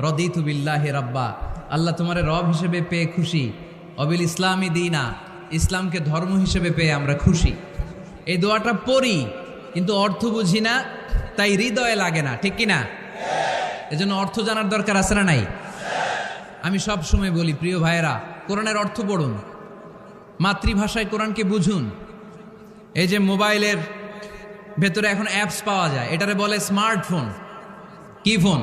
রদিতু বিল্লাহি রাব্বা, আল্লাহ তোমার রব হিসেবে পেয়ে খুশি, অবিল ইসলামী দিনা, ইসলামকে ধর্ম হিসেবে পেয়ে আমরা খুশি। এই দোয়াটা পড়ি কিন্তু অর্থ বুঝি না, তাই হৃদয়ে লাগে না, ঠিক কিনা? এজন্য অর্থ জানার দরকার আছে না নাই? আমি সব সময় বলি প্রিয় ভাইয়েরা, কোরআনের অর্থ পড়ুন, মাতৃভাষায় কোরআনকে বুঝুন। এই যে মোবাইলের ভেতরে এখন অ্যাপস পাওয়া যায়, এটারে বলে স্মার্টফোন। কি ফোন?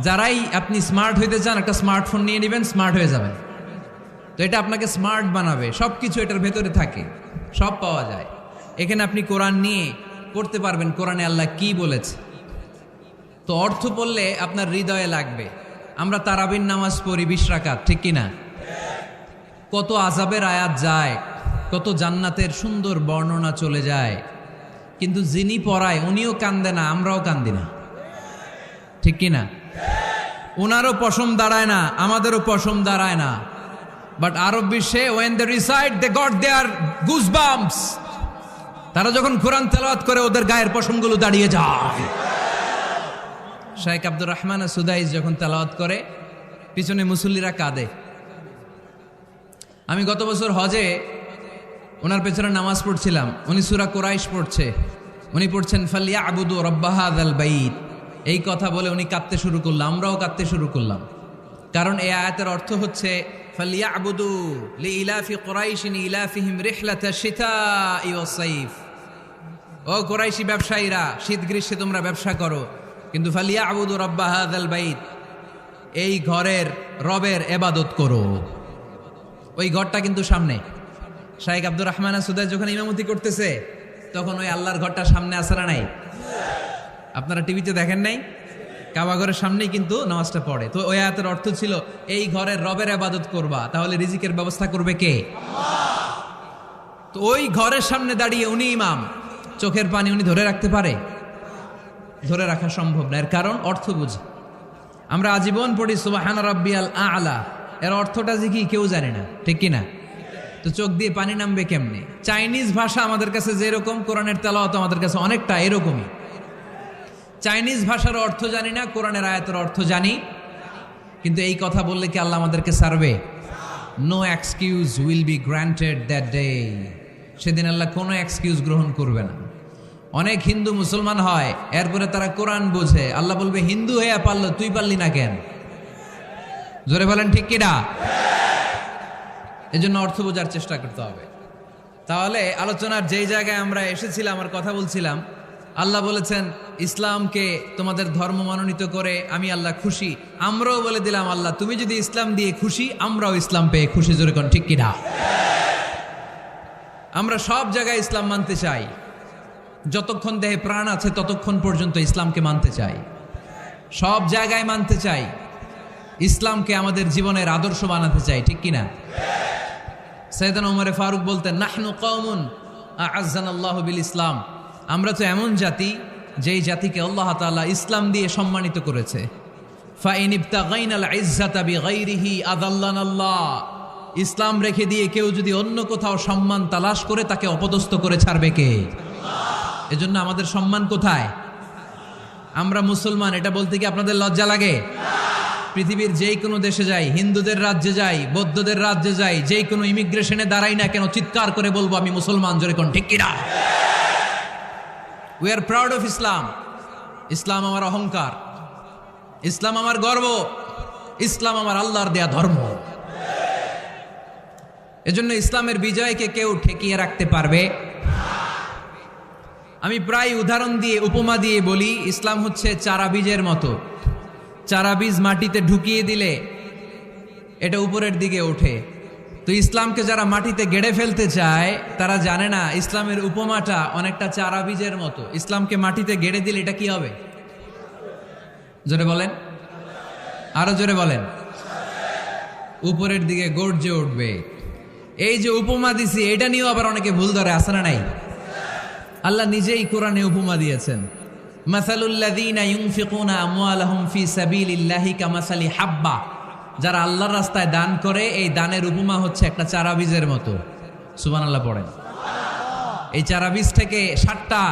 যারাই আপনি স্মার্ট হইতে চান একটা স্মার্টফোন নিয়ে নেবেন, স্মার্ট হয়ে যাবেন। তো এটা আপনাকে স্মার্ট বানাবে, সব কিছু এটার ভেতরে থাকে, সব পাওয়া যায়। এখানে আপনি কোরআন নিয়ে পড়তে পারবেন কোরআনে আল্লাহ কি বলেছে। তো অর্থ পড়লে আপনার হৃদয়ে লাগবে। আমরা তারাবির নামাজ পড়ি 20 রাকাত, ঠিক কিনা? কত আযাবের আয়াত যায়, কত জান্নাতের সুন্দর বর্ণনা চলে যায়, কিন্তু যিনি পড়ায় উনিও কান্দে না, আমরাও কান্দি না, ঠিক কিনা? ওনারও পশম দাঁড়ায় না, আমাদেরও পশম দাঁড়ায় না। বাট আরব বিশ্বে when they recite they got their goosebumps, তারা যখন কোরআন তেলাওয়াত করে ওদের গায়ের পশমগুলো দাঁড়িয়ে যায়। শেখ আব্দুর রহমান সুদাইস যখন তেলাওয়াত করে পিছনে মুসল্লিরা কাঁদে। আমি গত বছর হজে ওনার পেছনে নামাজ পড়ছিলাম, উনি সূরা কুরাইশ পড়ছে, উনি পড়ছেন ফালিয়াবুদু রাব্বা হাযাল বাইত। এই কথা বলে উনি কাঁদতে শুরু করলাম, আমরাও কাঁদতে শুরু করলাম। কারণ এই আয়াতের অর্থ হচ্ছে ফালিয়াবুদু লিইলাফি কুরাইশিন ইলাফিহিম রিহলাতাশ শিতাই ওয়াস সাইফ। ও কুরাইশি ব্যবসায়ীরা, শীত গ্রীষ্মে তোমরা ব্যবসা করো, কিন্তু ফালিয়াবুদু রাব্বা হাযাল বাইত, এই ঘরের রবের ইবাদত করো। ওই ঘরটা কিন্তু সামনে। শেখ আব্দুর রহমান সুদাইস যখন ইমামতি করতেছে তখন ওই আল্লাহর ঘরটা সামনে আছে না নাই? আপনারা টিভিতে দেখেন নাই? কাবা ঘরের সামনেই কিন্তু নামাজটা পড়ে। তো ওই আয়াতের অর্থ ছিল এই ঘরের রবের ইবাদত করবা, তাহলে রিজিকের ব্যবস্থা করবে কে? তো ওই ঘরের সামনে দাঁড়িয়ে উনি ইমাম, চোখের পানি উনি ধরে রাখতে পারে? ধরে রাখা সম্ভব না। এর কারণ অর্থ বুঝি। আমরা আজীবন পড়ি সুবহান রাব্বিয়াল আ'লা, এর অর্থটা যে কি কেউ জানে না, ঠিক কিনা? তো চোখ দিয়ে পানি নামবে কেমনে? চাইনিজ ভাষা আমাদের কাছে যেরকম, কোরআনের তেলাওয়াত আমাদের কাছে অনেকটা এরকমই। চাইনিজ ভাষার অর্থ জানি না, কোরআনের আয়াতের অর্থ জানি, কিন্তু এই কথা বললে কি আল্লাহ আমাদেরকে ছাড়বে? No excuse will be granted that day. সেদিন আল্লাহ কোনো এক্সকিউজ গ্রহণ করবে না। অনেক হিন্দু মুসলমান হয়, এরপরে তারা কোরআন বোঝে, আল্লাহ বলবে হিন্দু হয়ে পারলো, তুই পারলি না কেন? জোরে বলেন ঠিক কিনা? এজন্য অর্থ বোঝার চেষ্টা করতে হবে। তাহলে আলোচনার যেই জায়গায় আমরা এসেছিলাম আর কথা বলছিলাম, আল্লাহ বলেছেন ইসলামকে তোমাদের ধর্ম মনোনীত করে আমি আল্লাহ খুশি। আমরাও বলে দিলাম আল্লাহ তুমি যদি ইসলাম দিয়ে খুশি, আমরাও ইসলাম পেয়ে খুশি। জোরে কোন ঠিক কিনা? আমরা সব জায়গায় ইসলাম মানতে চাই, যতক্ষণ দেহে প্রাণ আছে ততক্ষণ পর্যন্ত ইসলামকে মানতে চাই, সব জায়গায় মানতে চাই, ইসলামকে আমাদের জীবনের আদর্শ বানাতে চাই, ঠিক কিনা? সাইয়েদনা ওমর ফারুক বলতেন নাহনু কওমুন আ'আজ্জানাল্লাহু বিল ইসলাম, আমরা তো এমন জাতি যেই জাতিকে আল্লাহ তাআলা ইসলাম দিয়ে সম্মানিত করেছে। ফাইন ইবতাগাইনাল ইজ্জাতা বিগাইরিহি আযাল্লানাল্লাহ, ইসলাম রেখে দিয়ে কেউ যদি অন্য কোথাও সম্মান তালাশ করে তাকে অপদস্থ করে ছাড়বে কে? আল্লাহ। এজন্য আমাদের সম্মান কোথায়? আমরা মুসলমান, এটা বলতে কি আপনাদের লজ্জা লাগে? পৃথিবীর যেই কোনো দেশে যাই, হিন্দুদের রাজ্যে যাই, বৌদ্ধদের রাজ্যে যাই, যেই কোনো ইমিগ্রেশনে দাঁড়াই না কেন, চিৎকার করে বলবো আমি মুসলমান। জোরে কোন ঠিক কিনা? We are proud of Islam. ইসলাম আমার অহংকার, ইসলাম আমার গর্ব, ইসলাম আমার আল্লাহর দেয়া ধর্ম। এজন্য ইসলামের বিজয়কে কেউ ঠেকিয়ে রাখতে পারবে? আমি প্রায় উদাহরণ দিয়ে, উপমা দিয়ে বলি, ইসলাম হচ্ছে চারা বীজের মতো। চারা বীজ মাটিতে ঢুকিয়ে দিলে এটা উপরের দিকে ওঠে। তো ইসলামকে যারা মাটিতে গেড়ে ফেলতে চায় তারা জানে না ইসলামের উপমাটা অনেকটা চারা বীজের মতো। ইসলামকে মাটিতে গেড়ে দিলে এটা কি হবে? জোরে বলেন, আরো জোরে বলেন। উপরের দিকে গর্জে উঠবে। এই যে উপমা দিছি, এটা নিয়েও আবার অনেকে ভুল ধরে, আছে না নাই? আল্লাহ নিজেই কোরআনে উপমা দিয়েছেন। মাসালুল্লাযীনা ইউনফিকুনা আমওয়ালাহুম ফি সাবিলিল্লাহি কামাসালি হাব্বা, যারা আল্লাহর রাস্তায় দান করে এই দানের উপমা হচ্ছে একটা চারা বীজের মতো। সুবহানাল্লাহ পড়েন। এই চারা বীজ থেকে 7টা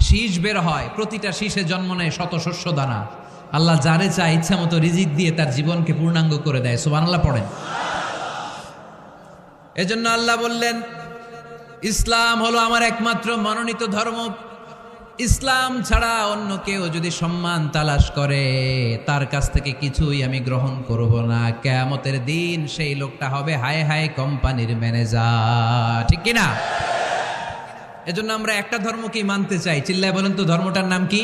শীষ বের হয়, প্রতিটা শীষে জন্ম নেয় শত শস্য দানা। আল্লাহ যারে চায় ইচ্ছা মতো রিজিক দিয়ে তার জীবনকে পূর্ণাঙ্গ করে দেয়। সুবহানাল্লাহ পড়েন। এজন্য আল্লাহ বললেন, ইসলাম হলো আমার একমাত্র মনোনীত ধর্ম। ইসলাম ছাড়া অন্য কেউ যদি সম্মান তালাশ করে তার কাছ থেকে কিছুই আমি গ্রহণ করব না। কিয়ামতের দিন সেই লোকটা হবে হায় হায় কোম্পানির ম্যানেজার, ঠিক কিনা? এজন্য আমরা একটা ধর্মকেই মানতে চাই। চিল্লায় বলেন তো, ধর্মটার নাম কি?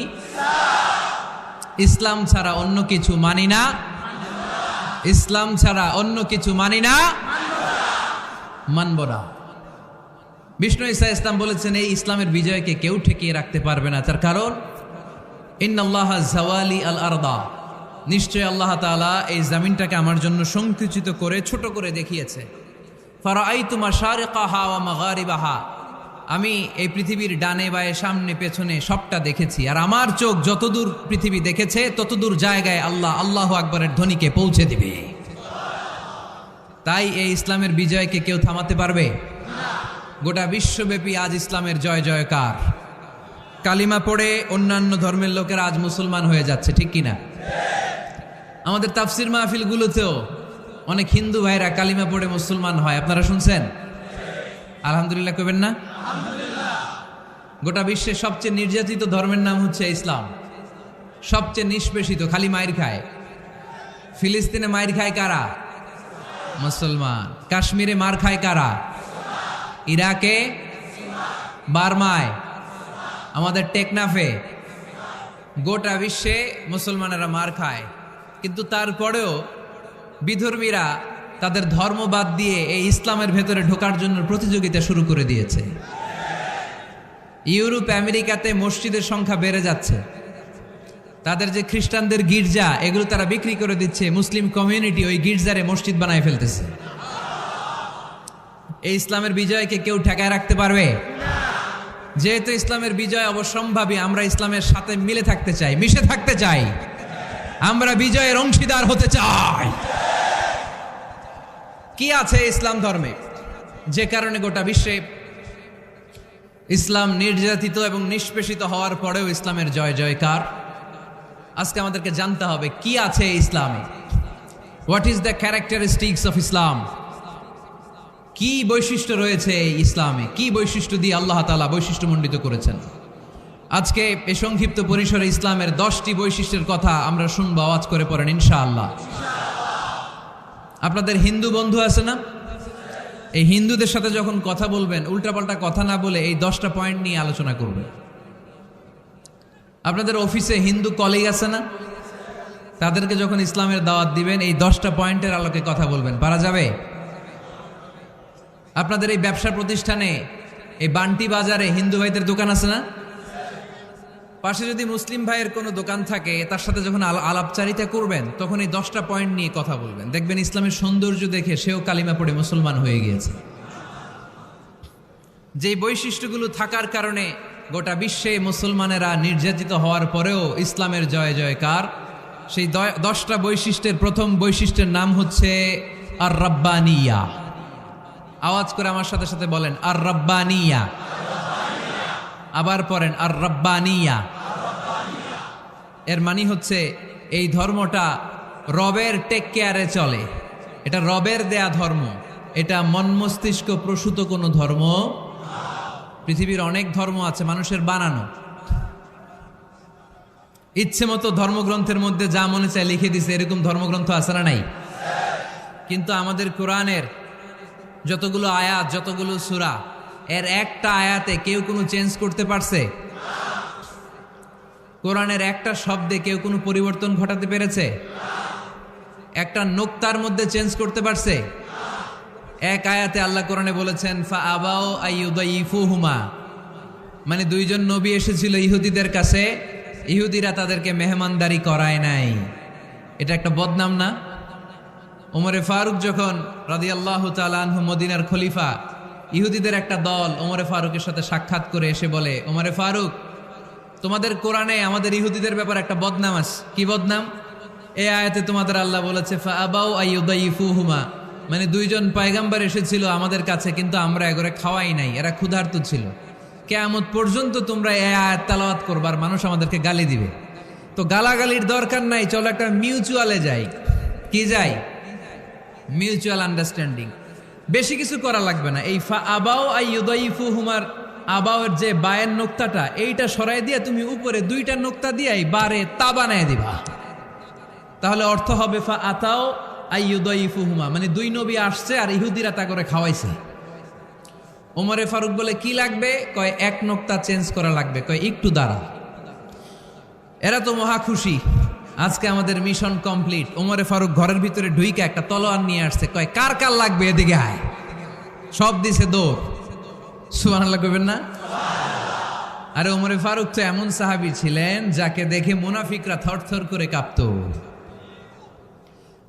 ইসলাম ছাড়া অন্য কিছু মানি না। ইসলাম ছাড়া অন্য কিছু মানি না, মানব না। বিষ্ণু ঈসা ইসলাম বলেছেন, এই ইসলামের বিজয়কে কেউ ঠেকিয়ে রাখতে পারবে না। তার কারণ, ইন্নাল্লাহ জাওয়ালি আল আরদা, নিশ্চয় আল্লাহ তাআলা এই জমিনটাকে আমার জন্য সংকুচিত করে ছোট করে দেখিয়েছে। ফারাআইতু মাশারিকাহা ওয়া মাগারিবাহা, আমি এই পৃথিবীর ডানে বায়ে সামনে পেছনে সবটা দেখেছি। আর আমার চোখ যতদূর পৃথিবী দেখেছে ততদূর জায়গায় আল্লাহ আল্লাহু আকবরের ধ্বনিকে পৌঁছে দিবে। তাই এই ইসলামের বিজয়কে কেউ থামাতে পারবে? গোটা বিশ্বব্যাপী আজ ইসলামের জয় জয়কার। কালিমা পড়ে অন্যান্য ধর্মের লোকেরা আজ মুসলমান হয়ে যাচ্ছে, ঠিক কিনা? আমাদের তাফসির মাহফিলগুলোতেও অনেক হিন্দু ভাইরা কালিমা পড়ে মুসলমান হয়, আপনারা শুনছেন? আলহামদুলিল্লাহ কইবেন না? গোটা বিশ্বের সবচেয়ে নির্যাতিত ধর্মের নাম হচ্ছে ইসলাম। সবচেয়ে নিষ্পেষিত, খালি মাইর খায়। ফিলিস্তিনে মাইর খায় কারা? মুসলমান। কাশ্মীরে মার খায় কারা? ইরাকে, বার্মায়, আমাদের টেকনাফে, গোটা বিশ্বে মুসলমানেরা মার খায়। কিন্তু তারপরেও বিধর্মীরা তাদের ধর্ম বাদ দিয়ে এই ইসলামের ভেতরে ঢোকার জন্য প্রতিযোগিতা শুরু করে দিয়েছে। ইউরোপ আমেরিকাতে মসজিদের সংখ্যা বেড়ে যাচ্ছে। তাদের যে খ্রিস্টানদের গির্জা, এগুলো তারা বিক্রি করে দিচ্ছে। মুসলিম কমিউনিটি ওই গির্জারে মসজিদ বানায় ফেলতেছে। এই ইসলামের বিজয়কে কেউ ঠেকায় রাখতে পারবে? যেহেতু ইসলামের বিজয় অবশ্যম্ভাবী, আমরা ইসলামের সাথে মিলে থাকতে চাই, মিশে থাকতে চাই। আমরা বিজয়ের অংশীদার হতে চাই। কি আছে ইসলাম ধর্মে যে কারণে গোটা বিশ্বে ইসলাম নির্যাতিত এবং নিষ্পেষিত হওয়ার পরেও ইসলামের জয় জয়কার? আজকে আমাদেরকে জানতে হবে কি আছে ইসলামে। What is the characteristics of Islam? কি বৈশিষ্ট্য রয়েছে এই ইসলামে? কি বৈশিষ্ট্য দিয়ে আল্লাহ তাআলা বৈশিষ্ট্যমণ্ডিত করেছেন? আজকে এই সংক্ষিপ্ত পরিসরে ইসলামের 10টি বৈশিষ্ট্যের কথা আমরা শুনবো। আওয়াজ করে পড়েন ইনশাআল্লাহ। আপনাদের হিন্দু বন্ধু আছে না? এই হিন্দুদের সাথে যখন কথা বলবেন, উল্টাপাল্টা কথা না বলে এই 10টা পয়েন্ট নিয়ে আলোচনা করবেন। আপনাদের অফিসে হিন্দু কলিগ আছে না? তাদেরকে যখন ইসলামের দাওয়াত দিবেন, এই 10টা পয়েন্টের আলোকে কথা বলবেন। পারা যাবে? আপনাদের এই ব্যবসা প্রতিষ্ঠানে, এই বান্টি বাজারে হিন্দু ভাইদের দোকান আছে না? পাশে যদি মুসলিম ভাইয়ের কোনো দোকান থাকে, তার সাথে যখন আলাপচারিতা করবেন, তখন এই 10টা পয়েন্ট নিয়ে কথা বলবেন। দেখবেন ইসলামের সৌন্দর্য দেখে সেও কালিমা পড়ে মুসলমান হয়ে গিয়েছে। যে বৈশিষ্ট্যগুলো থাকার কারণে গোটা বিশ্বে মুসলমানেরা নির্যাতিত হওয়ার পরেও ইসলামের জয় জয়কার, সেই 10টা বৈশিষ্ট্যের প্রথম বৈশিষ্ট্যের নাম হচ্ছে আর রাব্বানিয়া। আওয়াজ করে আমার সাথে সাথে বলেন, আর রাব্বানিয়া। আবার পড়েন, আর রাব্বানিয়া। এর মানে হচ্ছে এই ধর্মটা রবের টেক কেয়ারে চলে। এটা রবের দেয়া ধর্ম। এটা মন মস্তিষ্ক প্রসূত কোনো ধর্ম। পৃথিবীর অনেক ধর্ম আছে মানুষের বানানো। ইচ্ছে মতো ধর্মগ্রন্থের মধ্যে যা মনে চায় লিখে দিছে, এরকম ধর্মগ্রন্থ আছে না নাই? কিন্তু আমাদের কোরআনের যতগুলো আয়াত, যতগুলো সূরা, এর একটা আয়াতে কেউ কোনো চেঞ্জ করতে পারছে? কোরআনের একটা শব্দে কেউ কোনো পরিবর্তন ঘটাতে পেরেছে? একটা নোক্তার মধ্যে চেঞ্জ করতে পারছে? এক আয়াতে আল্লাহ কোরআনে বলেছেন, ফাআবাউ আইয়ুদাইফুহুমা, মানে দুইজন নবী এসেছিল ইহুদিদের কাছে, ইহুদিরা তাদেরকে মেহমানদারি করায় নাই। এটা একটা বদনাম না? ওমরে ফারুক যখন রাদিয়াল্লাহু তাআলা আনহু মদিনার খলিফা, ইহুদিদের একটা দল ওমরে ফারুকের সাথে সাক্ষাৎ করে এসে বলে, ওমরে ফারুক, তোমাদের কোরআনে আমাদের ইহুদিদের ব্যাপারে একটা বদনাম আছে। কি বদনাম? এই আয়াতে তোমাদের আল্লাহ বলেছে ফাআবাউ আইয়ুদাইফুহুমা, মানে দুইজন পয়গম্বর এসেছিল আমাদের কাছে, কিন্তু আমরা এগরে খাওয়াই নাই, এরা ক্ষুধার্ত ছিল। কিয়ামত পর্যন্ত তোমরা এই আয়াত তেলাওয়াত করবার, মানুষ আমাদেরকে গালি দিবে। তো গালাগালির দরকার নাই, চলো একটা মিউচুয়ালে যাই। কি যাই? Mutual understanding. বেশি কিছু করা লাগবে না। এই আবাও আইয়ুদাইফুহুমার আবাওয়ের যে বায়ের নোক্তাটা, এইটা সরাই দিয়ে তুমি উপরে দুইটা নোক্তা দিয়ে বারে তা বানায় দিবা। তাহলে অর্থ হবে ফা আতাও আইয়ুদাইফুহুমা, মানে দুই নবী আসছে আর ইহুদিরা তা করে খাওয়াইছে। ওমরে ফারুক বলে কি লাগবে? কয় এক নোক্তা চেঞ্জ করা লাগবে। কয় একটু দাঁড়া। এরা তো মহা খুশি, আজকে আমাদের মিশন কমপ্লিট। ওমরে ফারুক ঘরের ভিতরে ঢুইকে একটা তলোয়ার নিয়ে আসছে। কয় কার কার লাগবে এদিকে আয়। সব দিছে দৌড়। সুবহানাল্লাহ কইবেন না? আরে ওমরে ফারুক তো এমন সাহাবী ছিলেন যাকে দেখে মুনাফিকরা থরথর করে কাঁপতো।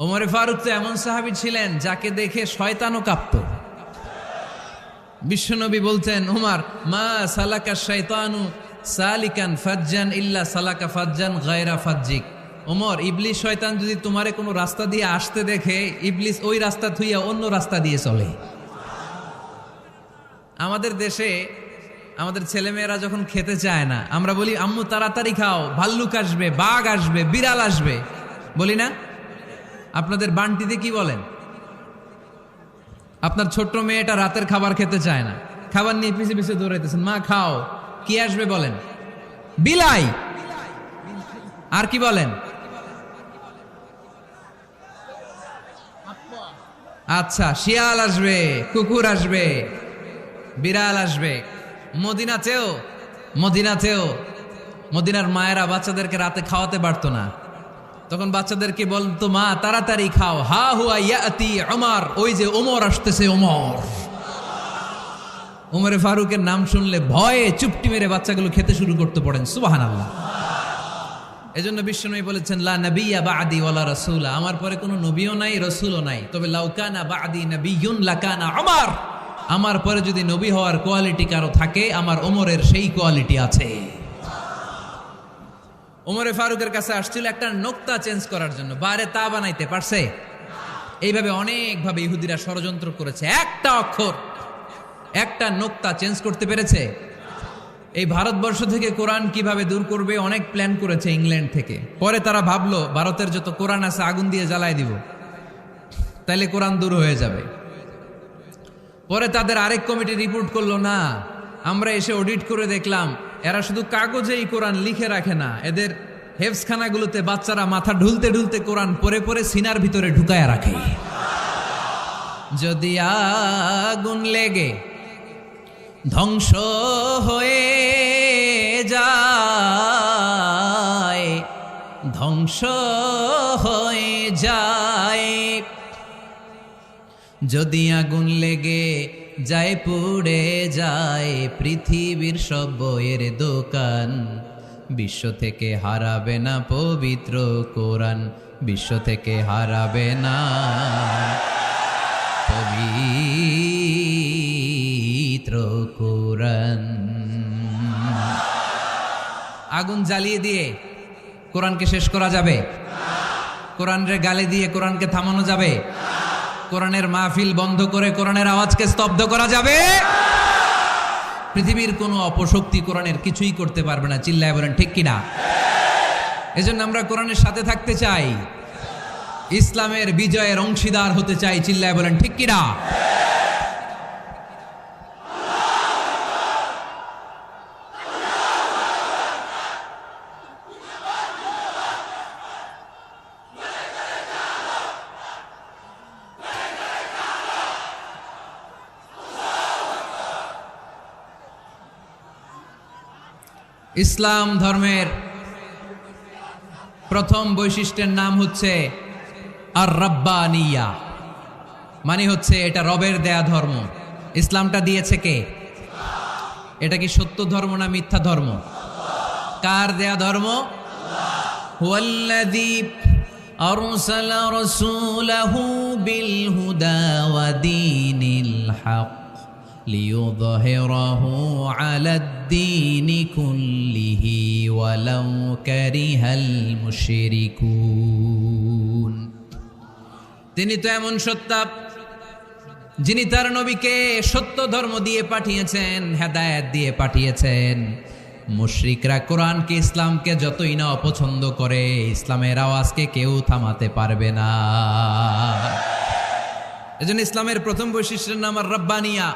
ওমরে ফারুক তো এমন সাহাবী ছিলেন যাকে দেখে শয়তানও কাঁপতো। বিশ্বনবী বলতেন, উমার মা সালাকা শাইতানু সালিকান ফাজ্জান ইল্লা সালাকা ফাজ্জান গায়রা ফাজ্জিক। ওমর, ইবলিস শয়তান যদি তোমারে কোনো রাস্তা দিয়ে আসতে দেখে, ইবলিস ওই রাস্তা থুইয়া অন্য রাস্তা দিয়ে চলে। আমাদের দেশে আমাদের ছেলেমেয়েরা যখন খেতে চায় না, আমরা বলি আম্মু তাড়াতাড়ি খাও, ভাল্লুক আসবে, বাঘ আসবে, বিড়াল আসবে, বলি না? আপনাদের বান্টিতে কি বলেন? আপনার ছোট্ট মেয়েটা রাতের খাবার খেতে চায় না, খাবার নিয়ে পিছে পিছে দৌড়াইতেছেন, মা খাও, কি আসবে বলেন? বিলাই। আর কি বলেন? আচ্ছা, শিয়াল আসবে, কুকুর আসবে, বিড়াল আসবে। মদিনাতেও মদিনার মায়েরা বাচ্চাদেরকে রাতে খাওয়াতে পারতো না, তখন বাচ্চাদেরকে বলতো মা তাড়াতাড়ি খাও, হা হুয়া ইয়াতি ওমর, ওই যে ওমর আসতেছে। ওমরে ফারুকের নাম শুনলে ভয়ে চুপটি মেরে বাচ্চাগুলো খেতে শুরু করতে পড়েন। সুবহানাল্লাহ। এজন্য বিশ্বনবী বলেছেন লা নাবিয়্যা বা'দি ওয়ালা রাসূলা, আমার পরে কোনো নবীও নাই, রাসূলও নাই, তবে লাউ কানা বা'দি নাবিয়্যুন লাকানা ওমর, আমার পরে যদি নবী হওয়ার কোয়ালিটি কারো থাকে, আমার ওমরের সেই কোয়ালিটি আছে। ওমরে ফারুকের কাছে আসছিল একটা নোক্তা চেঞ্জ করার জন্য, বারে তা বানাইতে পারছে? এইভাবে অনেকভাবে ইহুদিরা ষড়যন্ত্র করেছে, একটা অক্ষর, একটা নোক্তা চেঞ্জ করতে পেরেছে? এই ভারতবর্ষ থেকে কোরআন কিভাবে দূর করবে অনেক প্ল্যান করেছে ইংল্যান্ড থেকে। পরে তারা ভাবলো ভারতের যত কোরআন আছে আগুন দিয়ে জ্বালায় দিব, তাইলে কোরআন দূর হয়ে যাবে। পরে তাদের আরেক কমিটি রিপোর্ট করলো, না, আমরা এসে অডিট করে দেখলাম এরা শুধু কাগজেই কোরআন লিখে রাখে না, এদের হেফজখানাগুলোতে বাচ্চারা মাথা ঢুলতে ঢুলতে কোরআন পরে পরে সিনার ভিতরে ঢুকায়া রাখে। যদি আগুন লেগে ধ্বংস হয়ে যায়, ধ্বংস হয়ে যায়, যদি আগুন লেগে যায় পুড়ে যায় পৃথিবীর সব বইয়ের দোকান, বিশ্ব থেকে হারাবে না পবিত্র কোরআন, বিশ্ব থেকে হারাবে না পবিত্র কোরআন। আগুন জ্বালিয়ে দিয়ে কোরআনকে শেষ করা যাবে? কোরআনের গালি দিয়ে কোরআনকে থামানো যাবে? কোরআনের মাহফিল বন্ধ করে কোরআনের আওয়াজকে স্তব্ধ করা যাবে? পৃথিবীর কোনো অপশক্তি কোরআনের কিছুই করতে পারবে না। চিল্লায় বলেন ঠিক কিনা? এজন্য আমরা কোরআনের সাথে থাকতে চাই, ইসলামের বিজয়ের অংশীদার হতে চাই। চিল্লায় বলেন ঠিক কিনা? ইসলাম ধর্মের প্রথম বৈশিষ্ট্যের নাম হচ্ছে আর রাব্বানিয়া, মানে হচ্ছে এটা রবের দেয়া ধর্ম। ইসলামটা দিয়েছে কে? এটা কি সত্য ধর্ম না মিথ্যা ধর্ম? কার দেয়া ধর্ম? হুয়াল্লাযী আরসালা রাসূলাহু বিল হুদা ওয়া দীনিল হক লিইয়ুযহিরাহু আলাদ-দীনি কুল্লিহি ওয়ালাউ কারিহাল মুশরিকুন। তিনি তো এমন সত্তা যিনি তার নবীকে সত্য ধর্ম দিয়ে পাঠিয়েছেন, হেদায়েত দিয়ে পাঠিয়েছেন। মুশরিকরা কোরআনকে ইসলামকে যতই না অপছন্দ করে, ইসলামের আওয়াজকে কেউ থামাতে পারবে না। এজন্য ইসলামের প্রথম বৈশিষ্ট্যের নাম আর রব্বানিয়া।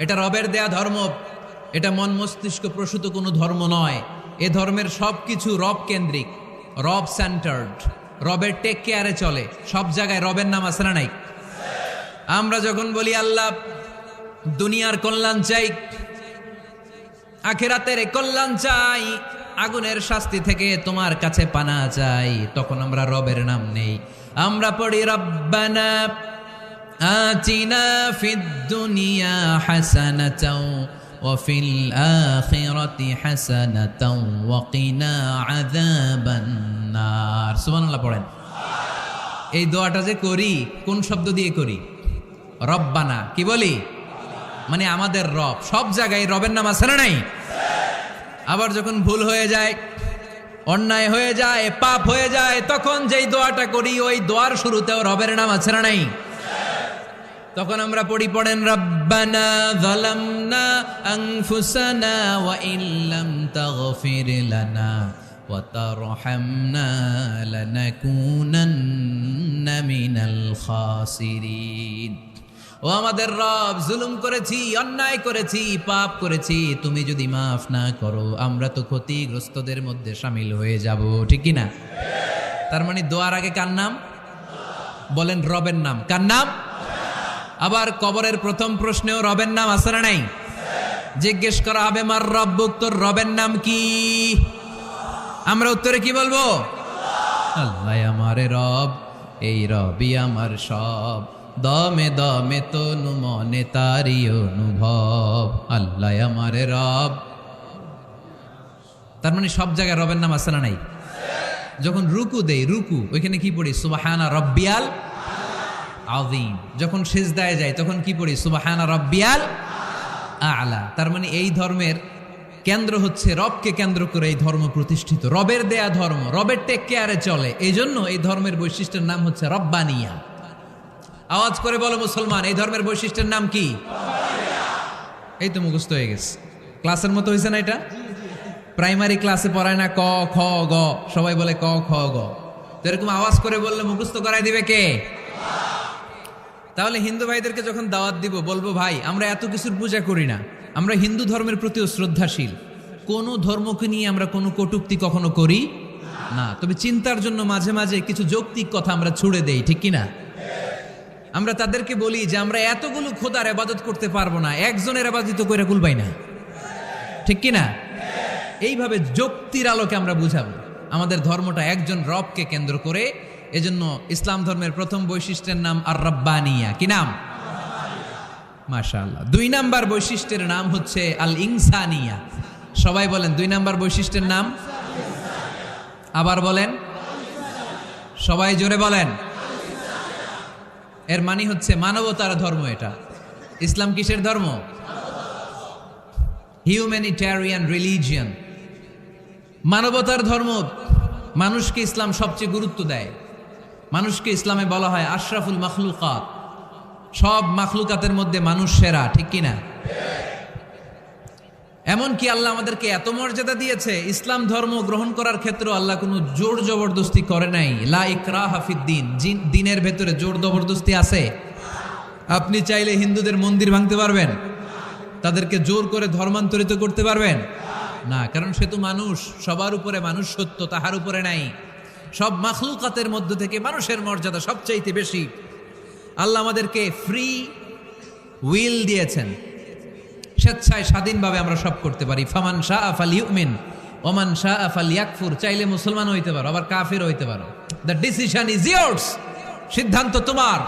এটা রবের দেয়া ধর্ম, এটা মন মস্তিষ্ক প্রসূত কোনো ধর্ম নয়। এ ধর্মের সব কিছু রব কেন্দ্রিক, রব সেন্টার্ড, রবের টেক কেয়ারে চলে। সব জায়গায় রবের নাম আছে না নাই? আমরা যখন বলি আল্লাহ দুনিয়ার কল্যাণ চাই, আখিরাতের কল্যাণ চাই, আগুনের শাস্তি থেকে তোমার কাছে পানা চাই, তখন আমরা রবের নাম নেই। আমরা পড়ি রব্বানা আতিনা ফিদ দুনিয়া হাসানাতাও ওয়া ফিল আখিরাতি হাসানাতাও ওয়া কিনা আযাবান নার। সুবহানাল্লাহ পড়েন। এই দোয়াটা যে করি কোন শব্দ দিয়ে করি? রব্বানা। কি বলি? মানে আমাদের রব। সব জায়গায় রবের নাম আছে না নাই? আবার যখন ভুল হয়ে যায়, অন্যায় হয়ে যায়, পাপ হয়ে যায়, তখন যেই দোয়াটা করি ওই দোয়ার শুরুতেও রবের নাম আছে না নাই? তখন আমরা পড়েন রব্বানা যালামনা আনফুসানা ওয়া ইল্লাম তাগফির লানা ওয়া তারহামনা লানাকুনান্না মিনাল খাসিরিন। ও আমাদের রব, জুলুম করেছি, অন্যায় করেছি, পাপ করেছি, তুমি যদি মাফ না করো আমরা তো ক্ষতিগ্রস্তদের মধ্যে শামিল হয়ে যাব। ঠিক কি না? তার মানে দোয়ার আগে কার নাম? বলেন রবের নাম। কার নাম? আবার কবরের প্রথম প্রশ্নেও রবের নাম আছে না নাই? জিজ্ঞেস করা হবে মার রব্বুক, তোর রবের নাম কি? আমরা উত্তরে কি বলবো? আল্লাহ আমারে রব, এই রবই আমার সব, দমে দমে তনু মনে তারি অনুভব, আল্লাহ আমারে রব। তার মানে সব জায়গায় রবের নাম আছে না নাই? যখন রুকু দেই, রুকু ওইখানে কি পড়ি? সুবহানা রব্বিয়াল আযীম। যখন সিজদায় যাই তখন কি পড়ি? সুবহানা রব্বিয়াল আ'লা। তার মানে এই ধর্মের কেন্দ্র হচ্ছে রবকে কেন্দ্র করে এই ধর্ম প্রতিষ্ঠিত, রবের দেয়া ধর্ম, রবের টেক কেয়ারে চলে। এই জন্য এই ধর্মের বৈশিষ্ট্যের নাম হচ্ছে রব্বানিয়া। আওয়াজ করে বলো মুসলমান, এই ধর্মের বৈশিষ্ট্যের নাম কি? এই তো মুখস্থ হয়ে গেছে। ক্লাসের মতো হয়েছে না এটা? প্রাইমারি ক্লাসে পড়ায় না ক খ গ, সবাই বলে ক খ গ। তো এরকম আওয়াজ করে বললে মুখস্থ করাই দিবে কে? তাহলে হিন্দু ভাইদেরকে যখন দাওয়াত দিব বলবো, ভাই আমরা এত কিছুর পূজা করি না, আমরা হিন্দু ধর্মের প্রতিও শ্রদ্ধাশীল, কোন ধর্মকে নিয়ে আমরা কোনো কটূক্তি কখনো করি না, তবে চিন্তার জন্য মাঝে মাঝে কিছু যৌক্তিক কথা আমরা ছুড়ে দেই। ঠিক কিনা? আমরা তাদেরকে বলি যে আমরা এতগুলো খোদার ইবাদত করতে পারবো না, একজনের ইবাদত করে কুলবাই না। ঠিক কিনা? এইভাবে যুক্তির আলোকে আমরা বুঝাবো আমাদের ধর্মটা একজন রবকে কেন্দ্র করে। এজন্য ইসলাম ধর্মের প্রথম বৈশিষ্ট্যের নাম আর রব্বানিয়া। কি নাম? মাশাআল্লাহ। 2 নাম্বার বৈশিষ্ট্যের নাম হচ্ছে আল ইনসানিয়া। সবাই বলেন 2 নাম্বার বৈশিষ্ট্যের নাম। আবার বলেন, সবাই জোরে বলেন। এর মানে হচ্ছে মানবতার ধর্ম। এটা ইসলাম কিসের ধর্ম? হিউম্যানিটেরিয়ান রিলিজিয়ন, মানবতার ধর্ম। মানুষকে ইসলাম সবচেয়ে গুরুত্ব দেয়। মানুষকে ইসলামে বলা হয় আশরাফুল মাখলুকাত, সব মাখলুকাতের মধ্যে মানুষ সেরা। ঠিক কিনা? এমনকি আল্লাহ আমাদেরকে এত মর্যাদা দিয়েছে, ইসলাম ধর্ম গ্রহণ করার ক্ষেত্রে আল্লাহ কোনো জোর জবরদস্তি করে নাই। লা ইকরাহা ফিদ্দিন, দিনের ভেতরে জোর জবরদস্তি আছে? আপনি চাইলে হিন্দুদের মন্দির ভাঙতে পারবেন? তাদেরকে জোর করে ধর্মান্তরিত করতে পারবেন না, কারণ সে তো মানুষ, সবার উপরে মানুষ সত্য, তাহার উপরে নাই। সব মাখলুকাতের মধ্য থেকে মানুষের মর্যাদা সবচাইতে বেশি। আল্লাহ আমাদেরকে ফ্রি উইল দিয়েছেন, স্বেচ্ছায় স্বাধীনভাবে আমরা সব করতে পারি। ফামান শাআ ফালইউমিন ওমান শাআ ফালইয়াকফুর। চাইলে মুসলমান হইতে পারো, আবার কাফির হইতে পারো। দ্য ডিসিশন ইজ ইয়ার্স, সিদ্ধান্ত তোমার।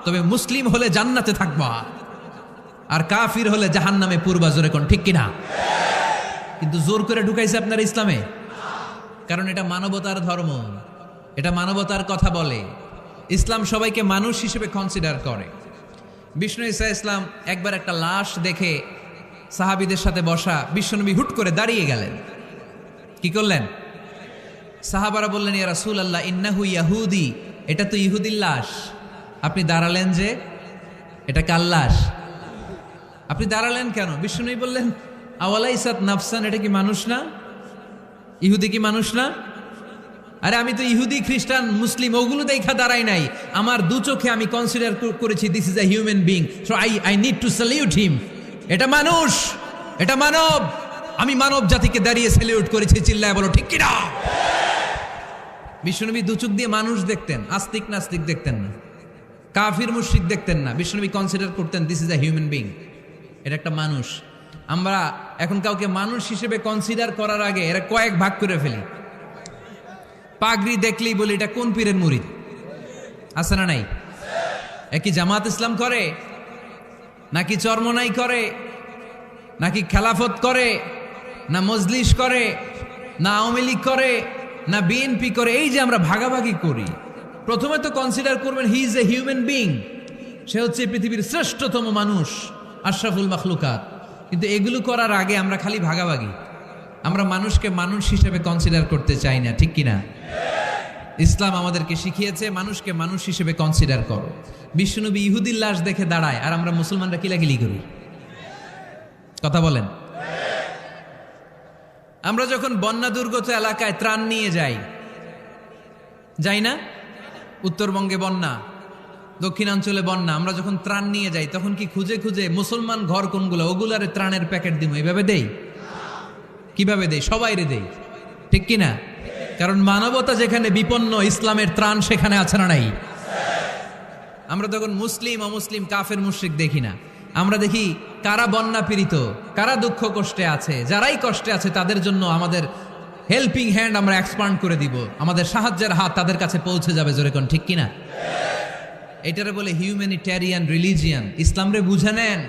তবে মুসলিম হলে জান্নাতে থাকবা, আর কাফির হলে জাহান্নামে পূর্বা। জোরে কোন ঠিক কিনা? কিন্তু জোর করে ঢুকাইছে আপনার ইসলামে, কারণ এটা মানবতার ধর্ম, এটা মানবতার কথা বলে। ইসলাম সবাইকে মানুষ হিসেবে কনসিডার করে। বিষ্ণু ঈসা ইসলাম একবার একটা লাশ দেখে সাহাবীদের সাথে বসা, বিশ্বনবী হুট করে দাঁড়িয়ে গেলেন। কি করলেন? সাহাবারা বললেন, ইয়া রাসূলুল্লাহ ইন্নাহু ইয়াহুদি, এটা তো ইহুদির লাশ। আপনি দাঁড়ালেন যে? এটা কার লাশ? আপনি দাঁড়ালেন কেন? বিষ্ণুনবী বললেন, আওয়ালাইসাত নাফসান, এটা কি মানুষ না? ইহুদি কি মানুষ না? আরে আমি তো ইহুদি, খ্রিস্টান, মুসলিম ওগুলো দেখা দাঁড়াই নাই। আমার দু চোখে আমি কনসিডার করেছি this is a human being, so I need to salute হিম। এটা মানুষ, এটা মানব। আমি মানব জাতিকে দাঁড়িয়ে স্যালিউট করেছি, চিল্লায় বলো ঠিক কিনা? বিশ্বনবী দু চোখ দিয়ে মানুষ দেখতেন, আস্তিক নাস্তিক দেখতেন না, কাফির মুশরিক দেখতেন না। বিশ্বনবী কনসিডার করতেন this is a human being, এটা একটা মানুষ। আমরা এখন কাউকে মানুষ হিসেবে কনসিডার করার আগে এরা কয়েক ভাগ করে ফেলি। পাগড়ি দেখলেই বলি এটা কোন পীরের মুরিদ, আছে না নাই? একই জামাত ইসলাম করে, নাকি চরমনাই করে, নাকি খেলাফত করে, না মজলিস করে, না আওয়ামী লীগ করে, না বিএনপি করে? এই যে আমরা ভাগাভাগি করি, প্রথমে তো কনসিডার করবেন he is a human being, সে হচ্ছে পৃথিবীর শ্রেষ্ঠতম মানুষ, আশরাফুল মাখলুকাত। কিন্তু এগুলো করার আগে আমরা খালি ভাগাভাগি, আমরা মানুষকে মানুষ হিসেবে কনসিডার করতে চাই না, ঠিক কিনা? ইসলাম আমাদেরকে শিখিয়েছে মানুষকে মানুষ হিসেবে কনসিডার করো। বিশ্বনবী ইহুদির লাশ দেখে দাঁড়ায়, আর আমরা মুসলমানরা কিলাকিলি করি। কথা বলেন। আমরা যখন বন্যা দুর্গত এলাকায় ত্রাণ নিয়ে যাই না? উত্তরবঙ্গে বন্যা, দক্ষিণাঞ্চলে বন্যা, আমরা যখন ত্রাণ নিয়ে যাই তখন কি খুঁজে খুঁজে মুসলমান ঘর কোনগুলো ওগুলারে ত্রাণের প্যাকেট দিব এইভাবে দেই? কিভাবে দেই? সবাইরে দেই, ঠিক কিনা? কারণ মানবতা যেখানে বিপন্ন, ইসলামের ত্রাণ সেখানে আছে না নাই? আমরা তখন মুসলিম অমুসলিম কাফের মুশরিক দেখি না, আমরা দেখি কারা বন্যা পীড়িত, কারা দুঃখ কষ্টে আছে। যারাই কষ্টে আছে তাদের জন্য আমাদের হেল্পিং হ্যান্ড আমরা এক্সপান্ড করে দিব, আমাদের সাহায্যের হাত তাদের কাছে পৌঁছে যাবে, জোরে কোন ঠিক কিনা? এটারে বলে হিউম্যানিটেরিয়ান রিলিজিয়ান। ইসলামরে বুঝে নেন,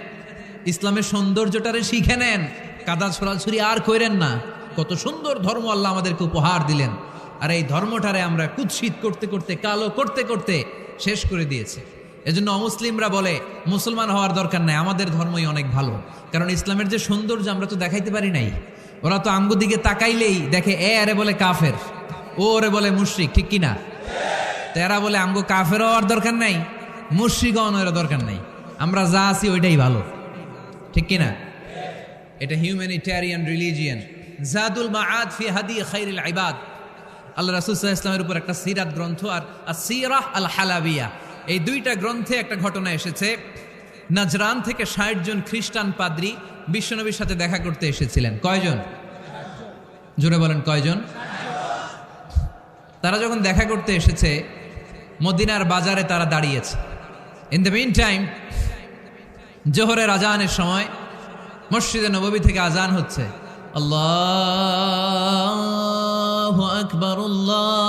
ইসলামের সৌন্দর্যটারে শিখে নেন, কাদা ছড়াছড়ি আর কইরেন না। কত সুন্দর ধর্ম আল্লাহ আমাদেরকে উপহার দিলেন, আর এই ধর্মটারে আমরা কুৎসিত করতে করতে, কালো করতে করতে শেষ করে দিয়েছে। এজন্য অমুসলিমরা বলে মুসলমান হওয়ার দরকার নাই, আমাদের ধর্মই অনেক ভালো। কারণ ইসলামের যে সৌন্দর্য আমরা তো দেখাইতে পারি নাই। ওরা তো আমগো দিকে তাকাইলেই দেখে এ আরে বলে কাফের, ও ওরে বলে মুশরিক, ঠিক কিনা? তেরা বলে আমগো কাফের হওয়ার দরকার নাই, মুশরিক হওয়ার দরকার নাই, আমরা যা আছি ওইটাই ভালো, ঠিক কিনা? এটা হিউম্যানিটেরিয়ান রিলিজিয়ান। জাদুল মাআদ ফি হাদি খায়রিল ইবাদ, আল্লাহ রাসূল সাল্লাল্লাহু আলাইহি ওয়াসাল্লামের উপর একটা সিরাত গ্রন্থ আর আসিরাহ আল হালাবিয়া, এই দুইটা গ্রন্থে একটা ঘটনা এসেছে। নাজরান থেকে ৬০ জন খ্রিস্টান পাদ্রী বিশ্বনবীর সাথে দেখা করতে এসেছিলেন। কয়জন? জোরে বলেন কয়জন? তারা যখন দেখা করতে এসেছে মদিনার বাজারে তারা দাঁড়িয়েছে। ইন দ্য মিন টাইম জোহরের আজানের সময় মসজিদে নববী থেকে আজান হচ্ছে, আল্লাহু আকবার, আল্লাহু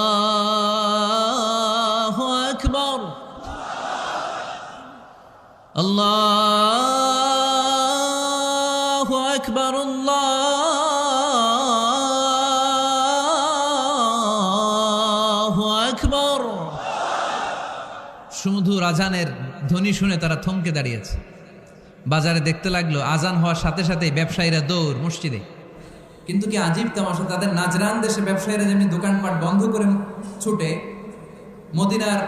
আকবার, আল্লাহু আকবার, আল্লাহু আকবার। সুমধুর আজানের ধ্বনি শুনে তারা থমকে দাঁড়িয়েছে। বাজারে দেখতে লাগলো আজান হওয়ার সাথে সাথে ব্যবসায়ীরা দৌড় মসজিদে। কিন্তু কি আজীব তামাশা, তাদের নাজরান দেশে ব্যবসায়ীরা যেমনি দোকানপাট বন্ধ করে ছুটে, মদিনার